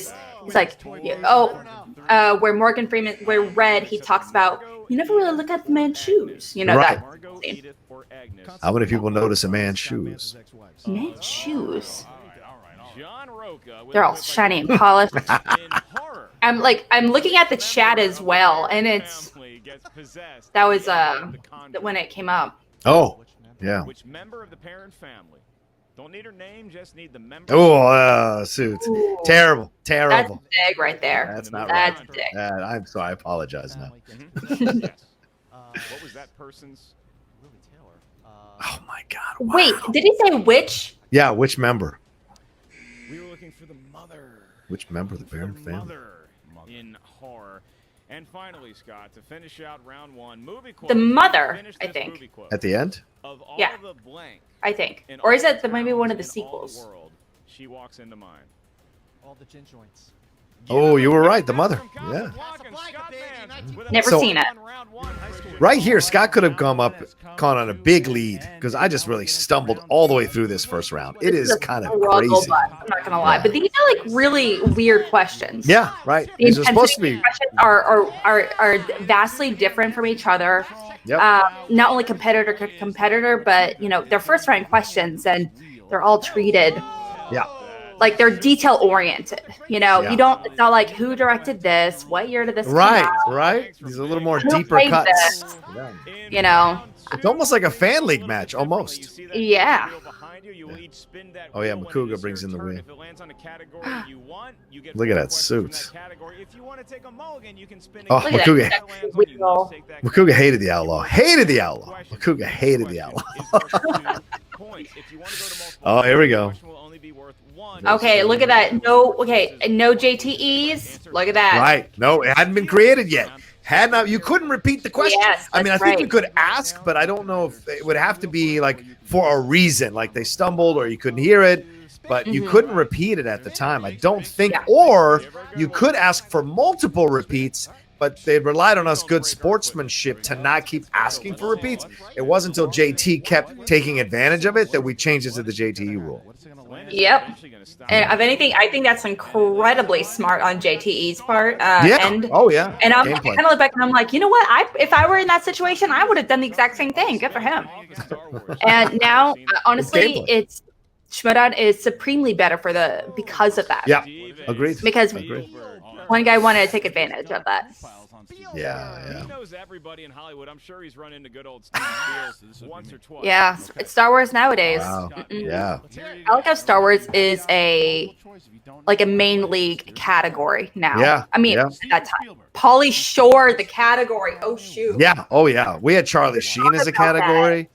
Morgan Freeman, where Red, he talks about, you never really look at the man's shoes. You know Right. that Margot, scene. Edith, or Agnes. How many people notice a man's shoes? Man's shoes. John Rocha with They're a all whip shiny like and polished. in horror. I'm looking at the chat as well, and it's Family gets possessed that was by the conjurer. when it came up. Oh, yeah. Which member of the parent family? Don't need her name, just need the member. Oh, suits. Ooh. Terrible. That's Terrible. big right there. That's not That's right. big. I'm sorry. I apologize now. Yes. What was that person's? Lily Taylor. Oh my God. Wait, Wow. did he say which? Yeah, which member? We were looking for the mother. Which member of the parent family? Mother in horror. And finally, Scott, to finish out round 1, movie quote. The mother, Finish I this think. movie quote. At the end? Of all Yeah. the blank. I think, in or is all it maybe one of the towns in all sequels? world, she walks into mind. All the gin joints. Oh, you were right. The mother. Yeah. Never So- seen it. Right here, Scott could have gone on a big lead because I just really stumbled all the way through this first round. It is kind of Struggle crazy. bus, I'm not gonna lie, but these are like really weird questions. Yeah, right. The These are supposed to intensity be. questions are vastly different from each other. Yep. Not only competitor to competitor, but they're first round questions and they're all treated Yeah. like they're detail oriented. You don't. It's not like who directed this, what year did this come Right, out? right. These are a little more Who deeper played cuts. this? Yeah. It's almost like a fan league match, almost. Yeah. Oh, yeah, Makuga brings in the wheel. Look at that suit. Oh, Look at Makuga. that wheel. Makuga hated the Outlaw. Hated the Outlaw. Makuga hated the Outlaw. Oh, here we go. Okay, look at that. No JTEs. Look at that. Right. No, it hadn't been created yet. Had not, you couldn't repeat the question. Yes, I mean, I that's think you right. could ask, but I don't know if it would have to be like for a reason, like they stumbled or you couldn't hear it, but you couldn't repeat it at the time. I don't think, Yeah. or you could ask for multiple repeats, but they relied on us good sportsmanship to not keep asking for repeats. It wasn't until JT kept taking advantage of it that we changed it to the JTE rule. Yep. And if anything, I think that's incredibly smart on JTE's part. Yeah. And Oh, yeah. And I'm Gameplay. kind of look back and I'm like, you know what? If I were in that situation, I would have done the exact same thing. Good for him. And now, honestly, gameplay. Schmoedown is supremely better because of that. Yeah. Agreed. Because Agreed. one guy wanted to take advantage of that. Yeah. He knows everybody in Hollywood. I'm sure he's run into good old Steve Steele once or twice. Yeah, it's Star Wars nowadays. Wow. Mm-mm. Yeah. I like how Star Wars is a main league category now. Yeah, I mean, yeah. at that time, Pauly Shore, the category. Oh shoot. Yeah. Oh, yeah. We had Charlie Sheen as a about that. category.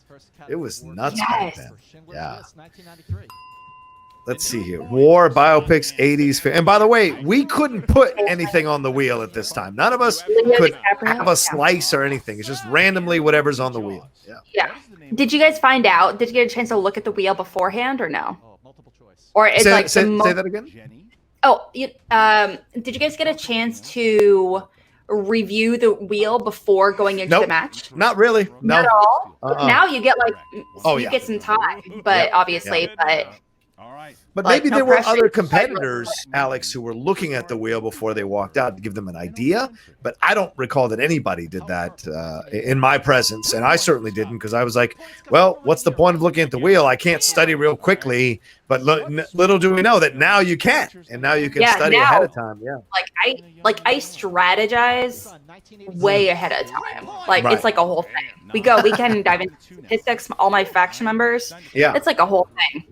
It was nuts back Yes. then. Yeah. Let's see here. War, biopics, 80s. And by the way, we couldn't put anything on the wheel at this time. None of us could have a slice or anything. It's just randomly whatever's on the wheel. Yeah. Yeah. Did you guys find out? Did you get a chance to look at the wheel beforehand or no? Multiple choice. Or it's like Say the that again? Oh, did you guys get a chance to review the wheel before going into Nope. the match? Not really. No. Not at all. Uh-uh. Now you get Oh, you yeah. get some time, but Yep. obviously, but But Like, maybe no there were pressure. other competitors, Alex, who were looking at the wheel before they walked out to give them an idea. But I don't recall that anybody did that in my presence. And I certainly didn't because I was like, well, what's the point of looking at the wheel? I can't study real quickly. But little do we know that now you can. And now you can Yeah, study now- ahead of time. Yeah. I strategize way ahead of time. Like Right. it's like a whole thing. We can dive into statistics, all my faction members. Yeah. It's like a whole thing.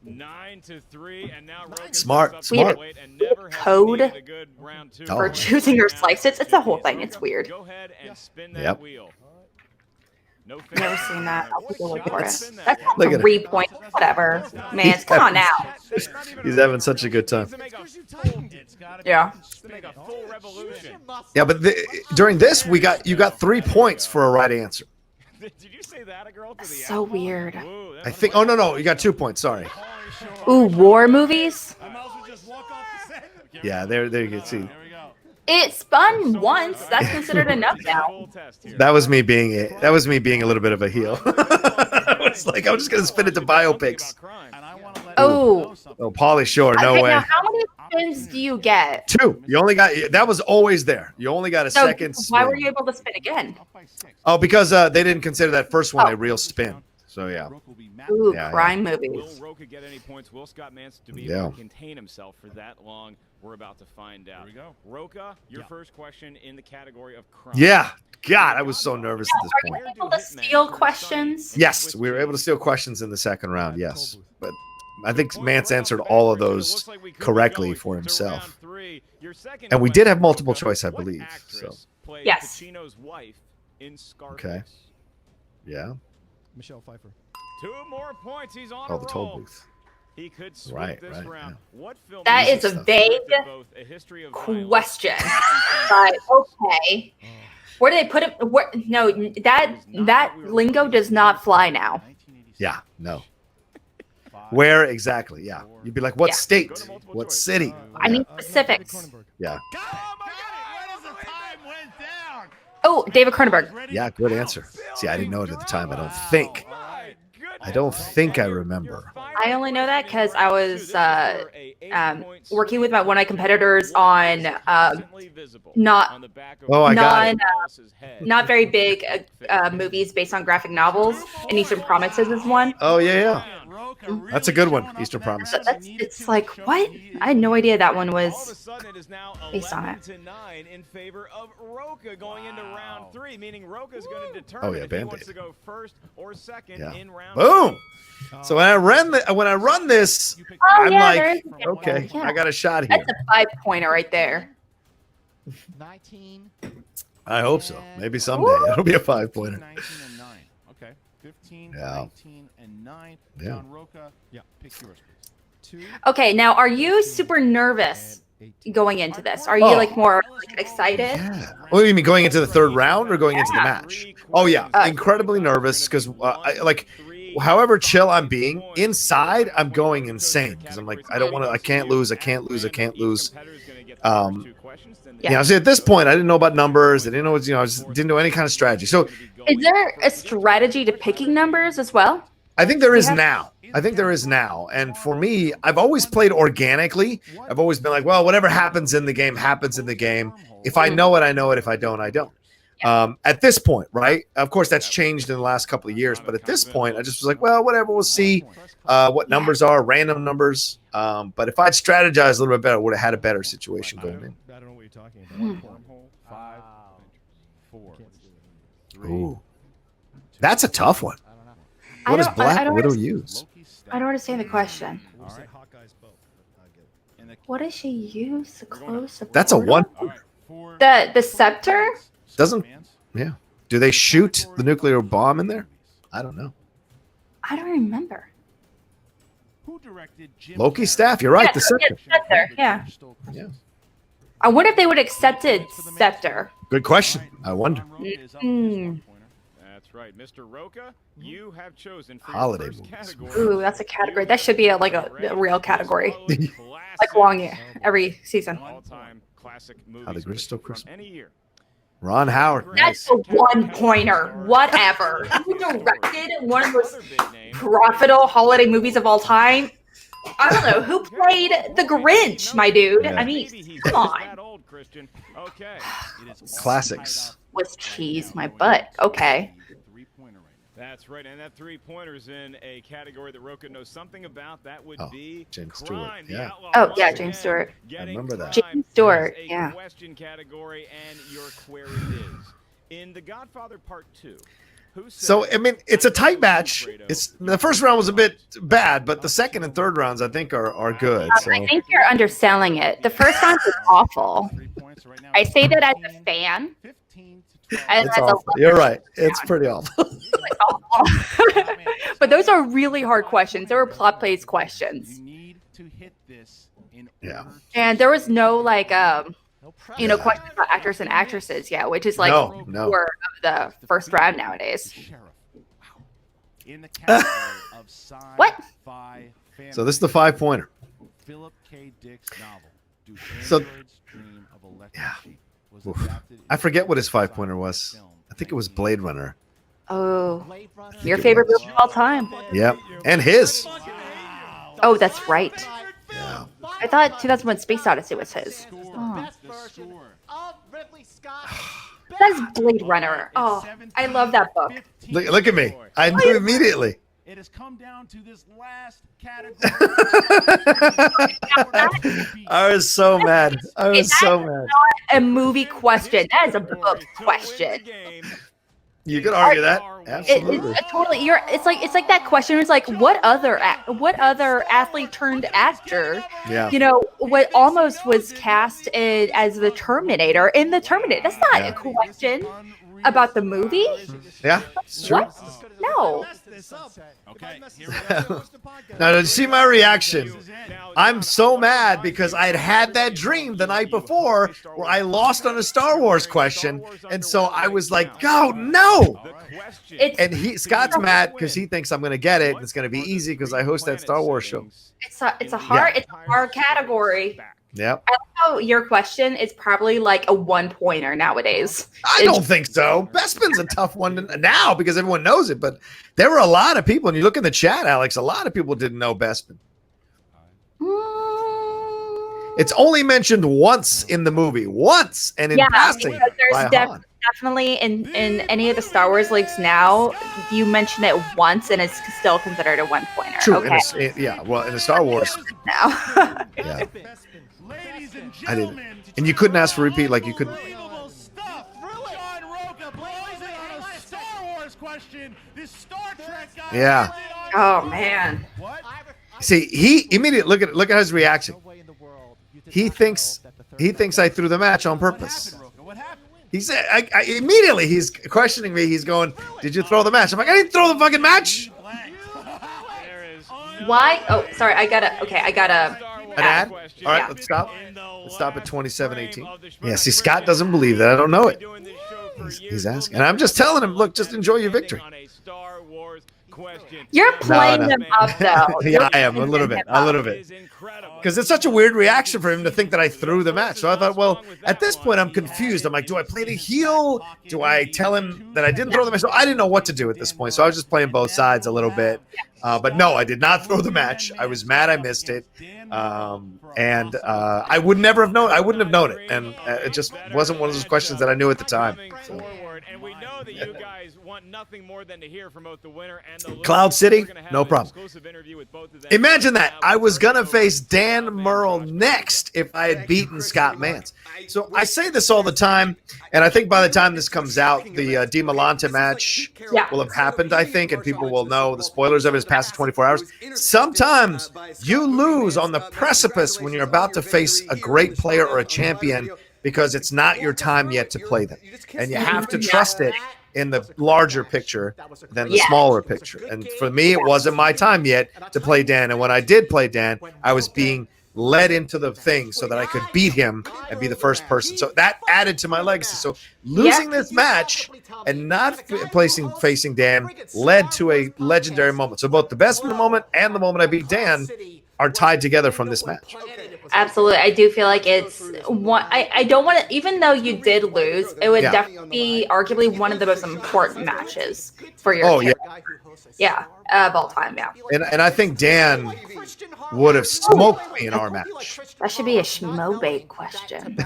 9-3, and now Rocha Smart, steps up smart. to weight and never has Code needed a good round two. Oh. For choosing your slice. It's a whole thing. It's weird. Go ahead and spin that Yep. wheel. No Never seen that. I'll take a look for it. Spin that That's one. Look at 3 points. Whatever. Man, come on now. He's having such a good time. Yeah. To make a full revolution. Yeah, but during this, you got 3 points for a right answer. Did you say that, a girl? To the So weird. Ooh, that I was think. Oh no, you got 2 points. Sorry. Ooh, war movies. I might as well just walk off the set. Yeah, there you can see. There we go. It spun once. That's considered enough now. full test here. That was me being a little bit of a heel. I was like, I'm just gonna spin it to biopics. And I want to let Oh. you know something. Oh, Pauly Shore, no Okay, way. now how many spins do you get? 2. You only got that was always there. You only got a So second. why spin. were you able to spin again? Up by 6. Oh, because they didn't consider that first one Oh. a real spin. So yeah. Rook will be mad. Ooh, Yeah, crime Will movies. Rocha get any points? Will Scott Mantz to be Yeah. able to contain himself for that long? We're about to find out. Here we go. Rocha, your first question in the category of crime. Yeah. God, I was so nervous at this Are point. you able to steal questions? Yes, we were able to steal questions in the second round. Yes, but I think Mance answered all of those correctly for himself. And we did have multiple choice, I believe. So Yes. Pacino's wife in Scarface. Okay. Yeah. Michelle Pfeiffer. 2 more points. He's on Oh, a the toll roll. booth. He could sweep Right, this right, round. What film That is a stuff. vague both a history of violence question. But okay. Where do they put it? Where, no, that lingo does not fly now. 1986. Yeah. No. 5, Where exactly? Yeah. You'd be like, what Yeah. state? What city? I need No, specifics. Cronenberg. Yeah. Oh my God! Where does the time went down? Oh, David Cronenberg. Ready? Yeah. Good answer. See, I didn't know it at the time. I don't think. I don't think I remember. I only know that because I was working with one of my competitors on not Oh, I got it. not very big movies based on graphic novels, and Eastern Promises is one. Oh yeah. Rocha really That's a good one, showing off Eastern in that Promises. match. That's Needed it's to like show what? he- I had no idea that one All of a was sudden, it is now based on 11-9 in favor of Rocha going into round 3, meaning Rocha is going to determine Oh, yeah, if he Band-Aid. wants to go first or second Yeah. in round Boom. 3. So when I run this, You pick Oh, I'm yeah, like, there is a good okay, one. Yeah. I got a shot here. That's a 5-pointer right there. 19. I hope so. Maybe someday it'll be a 5-pointer. 19 and 9. Okay. 15, Yeah. 19, and 9. Yeah. John Rocha. Yeah. Pick yours, please. 2. Okay, now are you super nervous and 18. going into this? Are you Oh. like more like excited? Yeah. What do you mean going into the third round or going into the match? Oh yeah, incredibly nervous because however chill I'm being inside, I'm going insane because I'm like I don't want to. I can't lose. I can't lose. I can't lose. Yeah. See, at this point, I didn't know about numbers. I didn't know. I just didn't know any kind of strategy. So Is there a strategy to picking numbers as well? I think there is Yeah. now. I think there is now. And for me, I've always played organically. I've always been like, well, whatever happens in the game happens in the game. If I know it, I know it. If I don't, I don't. At this point, right? Of course, that's changed in the last couple of years. But at this point, I just was like, well, whatever. We'll see what numbers are, random numbers. But if I'd strategized a little bit better, I would have had a better situation going in. I don't know what you're talking about. 5, 4, 3. Ooh, that's a tough one. I What does don't- I Black don't Widow understand- use? I don't understand the question. We'll say right. Hawkeye's boat. I get it. And the, What does she use to close the That's a portal? one. all right. 4. The scepter? Doesn't- Mans. Yeah. Do they shoot the nuclear bomb in there? I don't know. I don't remember. Who directed Jim Loki Carrey's staff. You're right. Yeah, The scepter. Scepter, yeah. Yeah. I wonder if they would have accepted scepter. Good question. I wonder. That's right, Mr. Rocha. You have chosen for Holiday your first movies. category. Ooh, that's a category. That should be a real category. Like long every season. All-time classic movies. How the Grinch Stole from Christmas. any year. Ron Howard. That's Nice. a 1-pointer. Whatever. Who directed one of the most Other big name. profitable holiday movies of all time? I don't know. Who played the Grinch, my dude? Yeah. I mean, Maybe he's come just on. that old, Christian. Okay. Classics. Was cheese my butt. Okay. That's right, and that 3-pointer's in a category that Rocha knows something about. That would Oh, be James crime. Stewart, The yeah. Outlaw Oh, once yeah, again James Stewart. getting remember that. crime James Stewart, as a yeah. question category, and your query is in The Godfather Part 2. Who So said- I mean, it's a tight match. It's the first round was a bit bad, but the second and third rounds I think are good. So I think you're underselling it. The first round was awful. I say that as a fan. 15 to It's awful. You're right. It's pretty awful. But those are really hard questions. They were plot-based questions. You need to hit this in Yeah. order to And there was no like questions about actors and actresses, which is like No. core of the first round nowadays. Sheriff. Wow. In the category of What? sci-fi fantasy, So this is the 5-pointer. Philip K. Dick's novel, Do So- Androids Dream of Electric Yeah. Sheep, was Oof. adapted I forget into what his a 5-pointer sci-fi was. film I think it was Blade Runner. Oh, Blade Runner. your favorite movie of all time. Yep. And his. Oh, that's right. Yeah. I thought 2001 Space Odyssey was his. Oh. Best version of Ridley Scott. That's Blade Runner. Oh, I love that book. Look at me. I knew immediately. It has come down to this last category. I was so mad. I was so mad. A movie question. That is a book question. You could argue that. It, Absolutely. it's totally. It's like that question. It's like what other athlete turned actor? Yeah. You know what almost was cast as the Terminator in the Terminator. That's not a question about the movie. Yeah. It's true. What? No. Okay, here we go. Now, did you see my reaction? I'm so mad because I had that dream the night before where I lost on a Star Wars question. And so I was like, oh, no. And Scott's mad because he thinks I'm going to get it. And it's going to be easy because I host that Star Wars show. It's a hard category. Yep. I love how your question is probably like a 1-pointer nowadays. I don't think so. Bespin's a tough one now because everyone knows it. But there were a lot of people, and you look in the chat, Alex, a lot of people didn't know Bespin. It's only mentioned once in the movie. Once. And in passing. Because By there's Han. definitely in any of the Star Wars leagues now, you mention it once and it's still considered a 1-pointer. True. Okay. In the Star Wars. Now. Yeah. Ladies and I didn't. gentlemen, And you couldn't ask for repeat like you couldn't. unbelievable stuff. John Rocha blazing on a Star Wars question. This Star Trek guy. Yeah. Oh man. What? See, he immediately look at his reaction. He thinks I threw the match on purpose. What happened? He said immediately he's questioning me. He's going, "Did you throw the match?" I'm like, "I didn't throw the fucking match." Why? Oh, sorry. I gotta. An ad? All right, let's stop. Let's stop at 27:18. Yeah, see, Scott doesn't believe that. I don't know it. He's asking, and I'm just telling him, look, just enjoy your victory. You're playing them up though. Yeah, I am a little bit, because it's such a weird reaction for him to think that I threw the match. So I thought, well, at this point, I'm confused. I'm like, do I play the heel? Do I tell him that I didn't throw the match? So I didn't know what to do at this point. So I was just playing both sides a little bit. But no, I did not throw the match. I was mad I missed it. And I would never have known. I wouldn't have known it. And it just wasn't one of those questions that I knew at the time. So. And we know that you guys want nothing more than to hear from both the winner and the loser. Cloud City, We're gonna have no an problem. exclusive interview with both of them. Imagine that. I was going to face Dan Murrell next if I had beaten Scott Mantz. So I say this all the time, and I think by the time this comes out, the Di Malanta match will have happened, I think, and people will know the spoilers of it is past the 24 hours. Sometimes you lose on the precipice when you're about to face a great player or a champion because it's not your time yet to play them. And you have to trust it in the larger picture than the smaller picture. And for me, it wasn't my time yet to play Dan. And when I did play Dan, I was being led into the thing so that I could beat him and be the first person. So that added to my legacy. So losing this match and not facing Dan led to a legendary moment. So both the best moment and the moment I beat Dan are tied together from this match. Absolutely. I do feel like it's one. I don't want to, even though you did lose, it would definitely be arguably one of the most important matches for your character. Of all time. Yeah. And I think Dan would have smoked me in our match. That should be a Schmoebait question.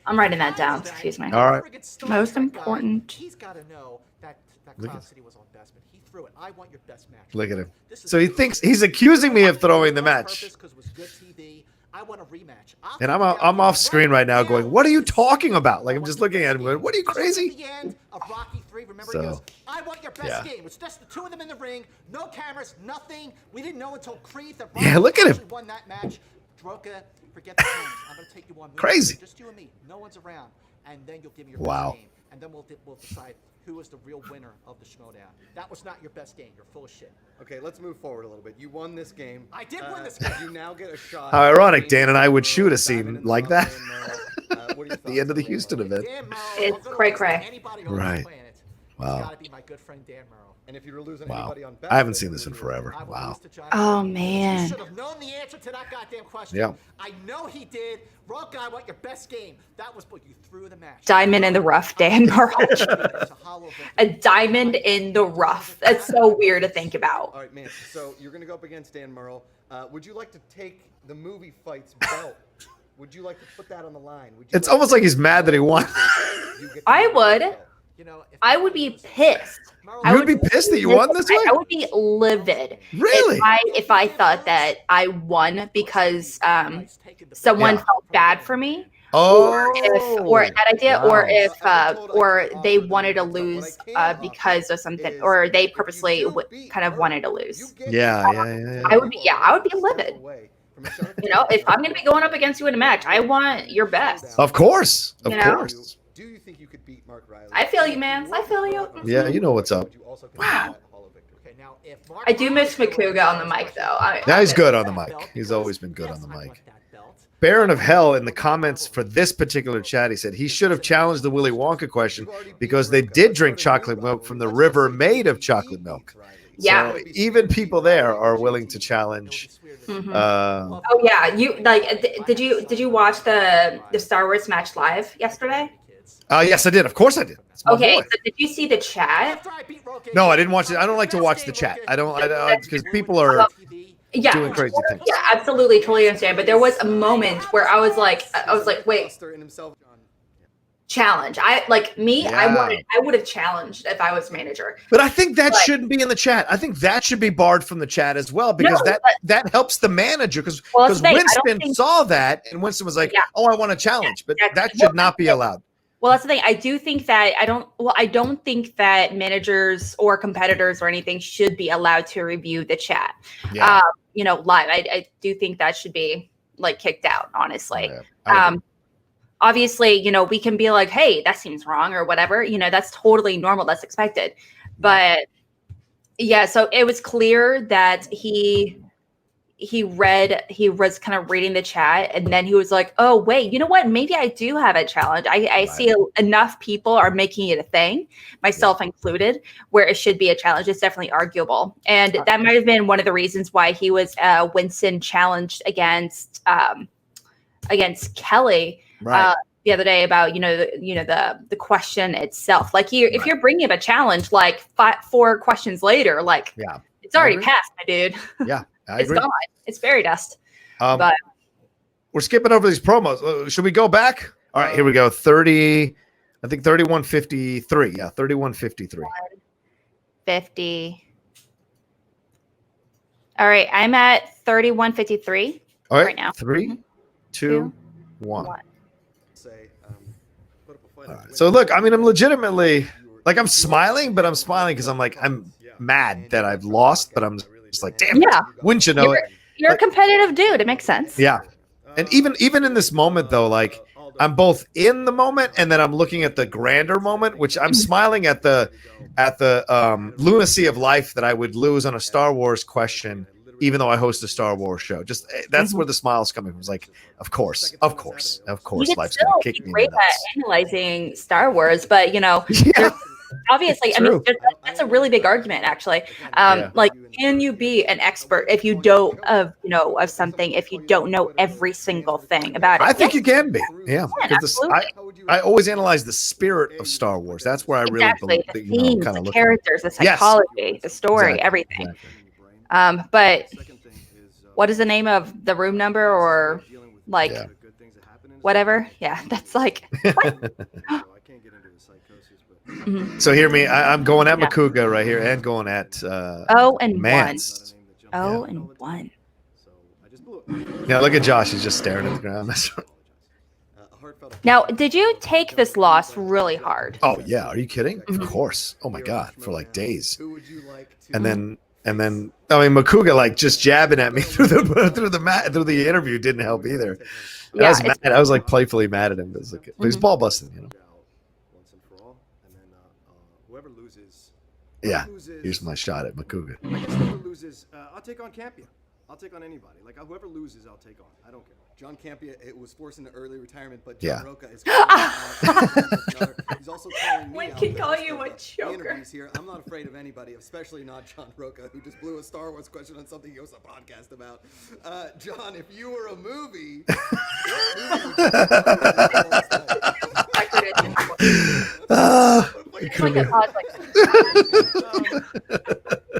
I'm writing that down. Excuse me. All right. Most important. He's got to know that Cloud City was on Bespin. He threw it. I want your best match. Look at him. So he thinks he's accusing me of throwing the match. I want a rematch. And I'm off screen right now going, what are you talking about? Like, I'm just looking at him going, what are you crazy? The end of Rocky 3, remember, he goes, I want your best game. It's just the two of them in the ring, no cameras, nothing. We didn't know until Creed that Rocky look at him. won that match. Rocha, forget the terms. I'm going to take you on. Crazy. Just you and me. No one's around. And then you'll give me your Wow. best game. And then we'll decide who is the real winner of the Schmoedown. That was not your best game. You're full of shit. Okay, let's move forward a little bit. You won this game. I did win this game. You now get a shot. How ironic, at Dan and I would shoot a Diamond scene in the like that. rough, Dan Merrill. What are your At the end of the thoughts on Houston Dan event. Dan Merrill, It's I'm gonna cray-cray. lose to anybody on Right. this planet. Wow. It's got to be my good friend Dan Merrill. And if you were losing Wow. anybody on I haven't Bespin, seen this in forever. I will Wow. lose to John Oh, Rocha. man. You should have known the answer to that goddamn question. Yeah. I know he did. Rocha, I want your best game. That was what you threw the match. Diamond in the rough, Dan Merrill. A diamond in the rough. That's so weird to think about. All right, man. So you're going to go up against Dan Merrill. Would you like to take the movie fights belt? Would you like to put that on the line? Would you It's almost like he's mad that he won. You get I the would. belt. You know, if I would be pissed. You would be pissed that you won this way? I would be livid. Really? If I thought that I won because someone Yeah. felt bad for me, Oh, or that idea, or wow. if or they wanted to lose because of something, or they purposely kind of wanted to lose. Yeah. I would be livid. You know, if I'm going to be going up against you in a match, I want your best. Of course. Of You know? course. Do you think you could beat Mark Riley? I feel you, man. I feel you. Yeah, you know what's up. Would you also consider that Hall of Victory? Okay, now if Mark I do miss Riley Makuga on the mic, though. Yeah, he's good on the mic. He's always been good on the mic. Baron of Hell in the comments for this particular chat, he said he should have challenged the Willy Wonka question because they did drink chocolate milk from the river made of chocolate milk. Yeah. So even people there are willing to challenge. Mhm. Uh, Oh yeah, you like? Did you watch the Star Wars match live yesterday? yes, I did. Of course, I did. It's my Okay, boy. so did you see the chat? No, I didn't watch it. I don't like to watch the chat. I don't because people are Yeah, doing crazy things. yeah, absolutely, totally understand. But there was a moment where I was like, wait, Buster in himself. challenge. I Yeah. I would have challenged if I was manager. But I think that But- shouldn't be in the chat. I think that should be barred from the chat as well because No, that helps the manager because Well, that's the thing, I don't Winston think- saw that and Winston was like, Yeah. "Oh, I want to challenge," but exactly. that should not be allowed. Well, that's the thing. I do think that I don't think that managers or competitors or anything should be allowed to review the chat. Yeah. You know, live. I do think that should be like kicked out, honestly. Yeah, I agree. Obviously, you know, we can be like, hey, that seems wrong or whatever. You know, that's totally normal. That's expected. But yeah, so it was clear that he was kind of reading the chat and then he was like, oh, wait, you know what? Maybe I do have a challenge. I see enough people are making it a thing, myself included, where it should be a challenge. It's definitely arguable. And that might have been one of the reasons why he was Winston challenged against Kelly Right. the other day about the question itself. Like if you're bringing up a challenge like 4 questions later, like Yeah. it's already agree. passed, my dude. Yeah, I It's agree. gone. It's fairy dust. But we're skipping over these promos. Should we go back? All right, here we go. 3153. Yeah, 3153. 50. All right, I'm at 3153 All right, right now. 3, 2, 1. One. Say, put up a fight. All right. So look, I mean, I'm legitimately like I'm smiling, but I'm smiling because I'm mad that I've lost, but I'm just like, damn, Yeah. wouldn't you know it? You're a competitive dude. It makes sense. Yeah. And even in this moment though, like I'm both in the moment and then I'm looking at the grander moment, which I'm smiling at the lunacy of life that I would lose on a Star Wars question, even though I host a Star Wars show. Just that's where the smile's coming from. It's like, of course, You could life's still gonna kick be me in great the at nuts. analyzing Star Wars, but you know, Yeah. obviously, I mean, that's a really big argument, actually. Yeah. Like, can you be an expert if you don't of something, if you don't know every single thing about it? I think you can be. Yeah. Because absolutely. I always analyze the spirit of Star Wars. That's where I really Exactly. believe, The themes, kind the of look. characters, the Yes. psychology, the story, Exactly. everything. Exactly. But what is the name of the room number or like Yeah. whatever? Yeah, that's like. Mhm. So hear me. I'm going at Yeah. Makuga right here and going at 0-1. Mance. 0-1. Yeah, look at Josh. He's just staring at the ground. Now, did you take this loss really hard? Oh yeah, are you kidding? Mhm. Of course. Oh my god, for like days. And then And then Makuga like just jabbing at me through the interview didn't help either. I was mad. I was like playfully mad at him. But he's ball busting, you know. Once and for all, and then whoever loses. Yeah, here's my shot at Makuga. I guess whoever loses, I'll take on Campia. I'll take on anybody. Like whoever loses, I'll take on. I don't care. John Campia, it was forced into early retirement, but John Rocha is. He's also calling me When out. can call you a joker? Interviews here. I'm not afraid of anybody, especially not John Rocha, who just blew a Star Wars question on something he hosts a podcast about. John, if you were a movie,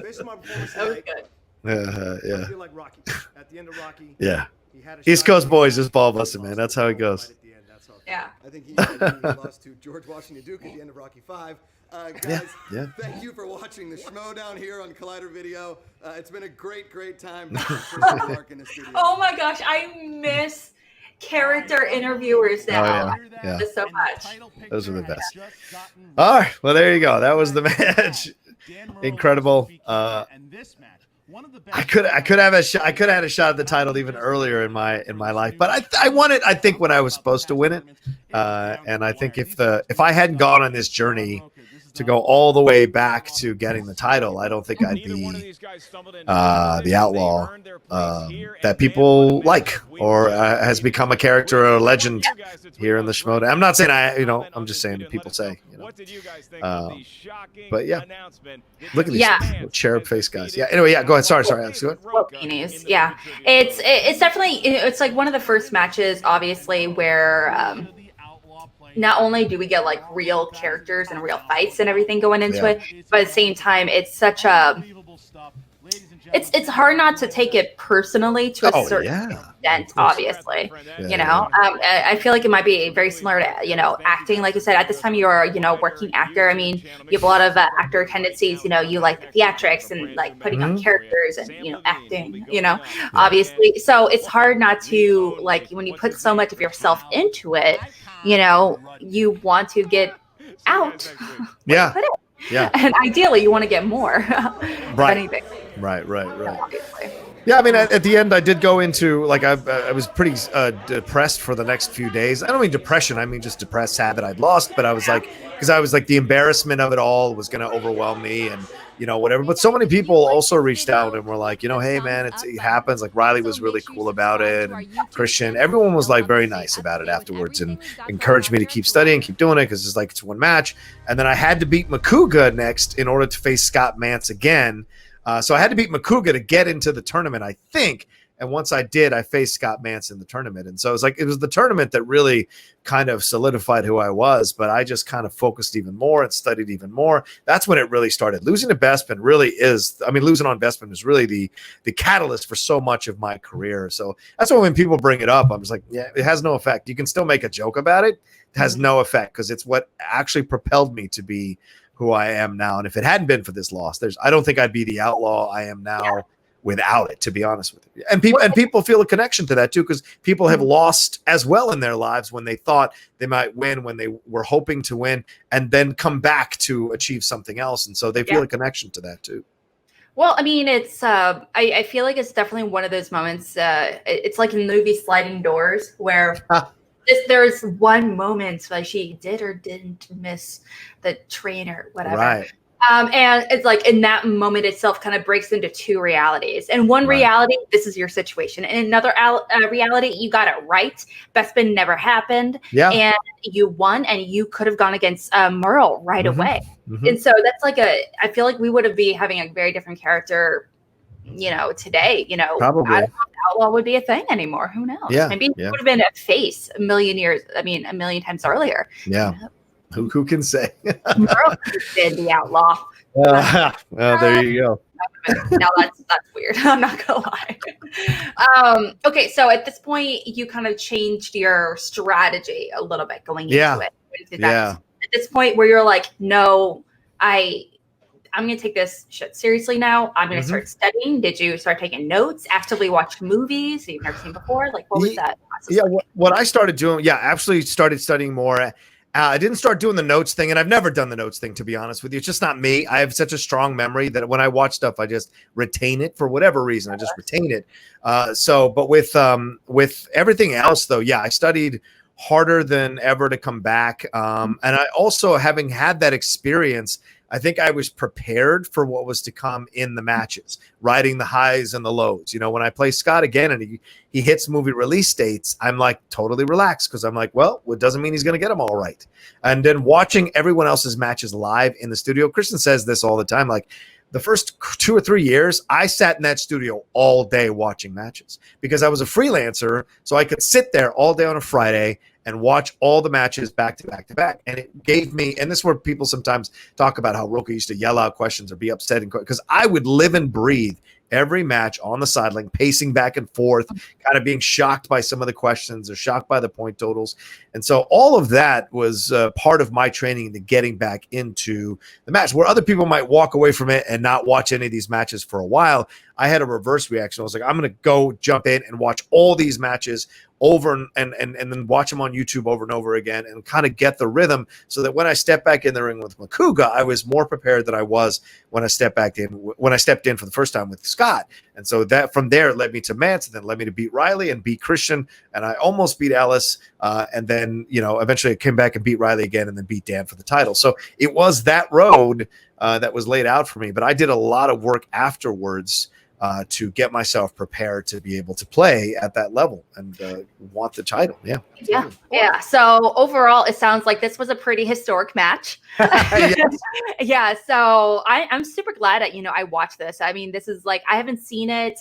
based on my performance tonight, yeah. I feel like Rocky. At the end of Rocky, Yeah. he had a East shot. Coast boys just ball busting, man. That's how it goes. Right at the end, that's how it Yeah. goes. I think he lost to George Washington Duke at the end of Rocky 5. Guys, Yeah. thank you for watching the Schmoedown here on Collider Video. It's been a great time. Mark in the studio. Oh my gosh, I miss character interviewers now. Yeah. This so much. Those are the best. All right. Well, there you go. That was the match. Incredible. I could have a shot. I could have had a shot at the title even earlier in my life, but I won it. I think when I was supposed to win it, and I think if I hadn't gone on this journey to go all the way back to getting the title, I don't think I'd be the outlaw that people like, or has become a character or a legend here in the Schmoedown. I'm not saying I'm just saying people say. But yeah, look at these cherub face guys. Yeah. Anyway, yeah. Go ahead. Sorry, Alex. Go ahead. Beanies. Yeah, it's definitely it's like one of the first matches, obviously, where not only do we get like real characters and real fights and everything going into it, but at the same time, it's such a it's hard not to take it personally to a certain extent, obviously. I feel like it might be very similar to, acting. Like you said, at this time you're, working actor. I mean, you have a lot of actor tendencies, you like the theatrics and like putting on characters and, acting, obviously. So it's hard not to, like, when you put so much of yourself into it, you want to get out. Yeah. Yeah. And ideally you want to get more. Right. Anything. Right. Yeah, I mean, at the end, I did go into, like, I was pretty depressed for the next few days. I don't mean depression. I mean just depressed, sad that I'd lost. But I was like, because I was like, the embarrassment of it all was going to overwhelm me and, whatever. But so many people also reached out and were like, hey, man, it happens. Like, Riley was really cool about it. And Christian, everyone was, like, very nice about it afterwards and encouraged me to keep studying, keep doing it, because it's one match. And then I had to beat Makuga next in order to face Scott Mantz again. So I had to beat Makuga to get into the tournament, I think. And once I did, I faced Scott Mantz in the tournament. And so it was the tournament that really kind of solidified who I was. But I just kind of focused even more and studied even more. That's when it really started. Losing to Bespin really is, losing on Bespin is really the catalyst for so much of my career. So that's why when people bring it up, I'm just like, yeah, it has no effect. You can still make a joke about it. It has no effect because it's what actually propelled me to be who I am now. And if it hadn't been for this loss, I don't think I'd be the outlaw I am now without it, to be honest with you. And people feel a connection to that too, because people have lost as well in their lives when they thought they might win, when they were hoping to win, and then come back to achieve something else. And so they feel a connection to that too. Well, I mean, it's I feel like it's definitely one of those moments. It's like in the movie Sliding Doors, where there's one moment where she did or didn't miss the train or whatever. Right. And it's like in that moment itself kind of breaks into two realities. And one reality, this is your situation. And another reality, you got it right. Bespin never happened. Yeah. And you won, and you could have gone against Merle right away. Mm-hmm. And so that's like I feel like we would be having a very different character, today, Probably. I don't know if Outlaw would be a thing anymore. Who knows? Yeah. Maybe it would have been a face a million times earlier. Yeah. Who can say? Merle could have been the outlaw. Well, there you go. Now that's weird. I'm not gonna lie. Okay, so at this point, you kind of changed your strategy a little bit going into it. At this point, where you're like, no, I'm going to take this shit seriously now. I'm going to start studying. Did you start taking notes, actively watch movies that you've never seen before? Like, what was that process like? What I started doing, absolutely started studying more. I didn't start doing the notes thing, and I've never done the notes thing, to be honest with you. It's just not me. I have such a strong memory that when I watch stuff, I just retain it for whatever reason. I just retain it. But with everything else, though, yeah, I studied harder than ever to come back. And I also, having had that experience, I think I was prepared for what was to come in the matches, riding the highs and the lows. You know, when I play Scott again and he hits movie release dates, I'm like totally relaxed because I'm like, well, it doesn't mean he's going to get them all right. And then watching everyone else's matches live in the studio, Christian says this all the time, like the first 2 or 3 years, I sat in that studio all day watching matches because I was a freelancer. So I could sit there all day on a Friday and watch all the matches back to back to back. And it gave me, and this is where people sometimes talk about how Rocha used to yell out questions or be upset, because I would live and breathe every match on the sideline, pacing back and forth, kind of being shocked by some of the questions or shocked by the point totals. And so all of that was part of my training into getting back into the match, where other people might walk away from it and not watch any of these matches for a while. I had a reverse reaction. I was like, I'm going to go jump in and watch all these matches over and then watch them on YouTube over and over again and kind of get the rhythm so that when I step back in the ring with Makuga, I was more prepared than I was when I stepped in for the first time with Scott. And so that from there, it led me to Mantz, and then led me to beat Riley and beat Christian. And I almost beat Alice. And then, eventually I came back and beat Riley again and then beat Dan for the title. So it was that road that was laid out for me. But I did a lot of work afterwards to get myself prepared to be able to play at that level and want the title. Yeah. So overall, it sounds like this was a pretty historic match. Yeah. So I'm super glad that, I watched this. I mean, this is like, I haven't seen it.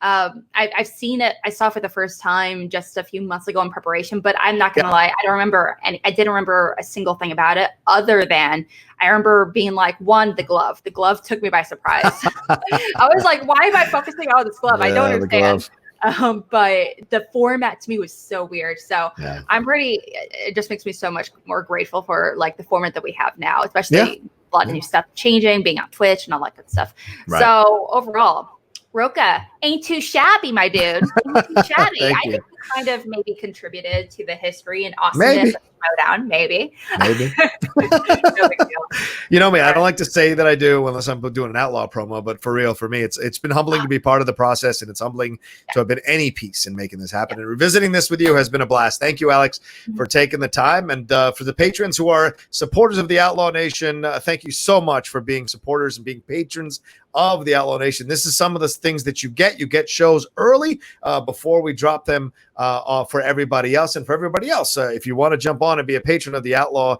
I've seen it. I saw it for the first time just a few months ago in preparation, but I'm not going to lie. I don't remember I didn't remember a single thing about it other than I remember being like, the glove took me by surprise. I was like, why am I focusing on this glove? I don't understand. But the format to me was so weird. So it just makes me so much more grateful for like the format that we have now, especially a lot of new stuff changing, being on Twitch and all that good stuff. Right. So overall, Rocha ain't too shabby, my dude. Ain't too shabby. I think he kind of maybe contributed to the history and awesomeness of Schmoedown. Maybe. No big deal. You know me, I don't like to say that I do unless I'm doing an Outlaw promo, but for real, for me, it's been humbling to be part of the process, and it's humbling to have been any piece in making this happen. And revisiting this with you has been a blast. Thank you, Alex, for taking the time. And for the patrons who are supporters of the Outlaw Nation, thank you so much for being supporters and being patrons of the Outlaw Nation. This is some of the things that you get. You get shows early before we drop them for everybody else. And for everybody else, if you want to jump on and be a patron of the Outlaw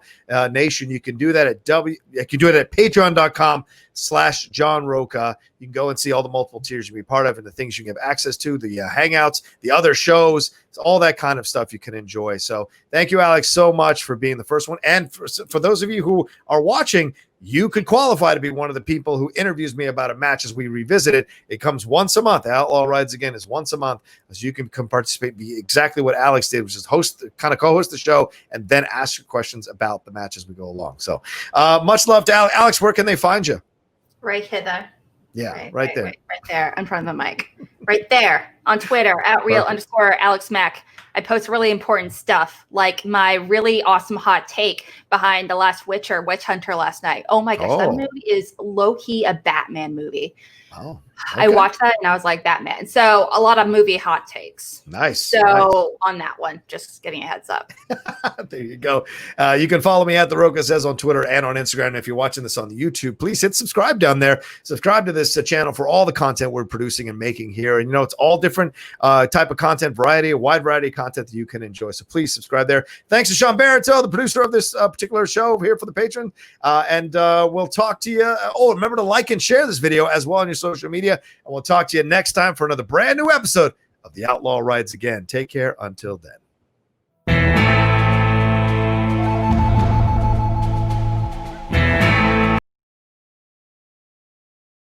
Nation, you can do that at patreon.com/John Rocha. You can go and see all the multiple tiers you can be part of and the things you can have access to, the hangouts, the other shows, all that kind of stuff you can enjoy. So thank you, Alex, so much for being the first one. And for those of you who are watching, you could qualify to be one of the people who interviews me about a match as we revisit it. It comes once a month. Outlaw Rides Again is once a month, so you can come participate, be exactly what Alex did, which is co-host the show, and then ask your questions about the match as we go along. So much love to Alex. Alex, where can they find you? Right here. Yeah, right there. Right there in front of the mic. Right there on Twitter @real_Alex Mack. I post really important stuff, like my really awesome hot take behind The Last Witch Hunter last night. Oh my gosh, that movie is low-key a Batman movie. Oh, okay. I watched that and I was like, Batman. So a lot of movie hot takes. Nice. So on that one, just getting a heads up. There you go. You can follow me at The Rocha Says on Twitter and on Instagram. And if you're watching this on the YouTube, please hit subscribe down there. Subscribe to this channel for all the content we're producing and making here. And it's all different type of content, a wide variety of content that you can enjoy. So please subscribe there. Thanks to Sean Barreto, the producer of this particular show here for the patron. And we'll talk to you. Remember to like and share this video as well on your social media. And we'll talk to you next time for another brand new episode of the Outlaw Rides Again. Take care until then.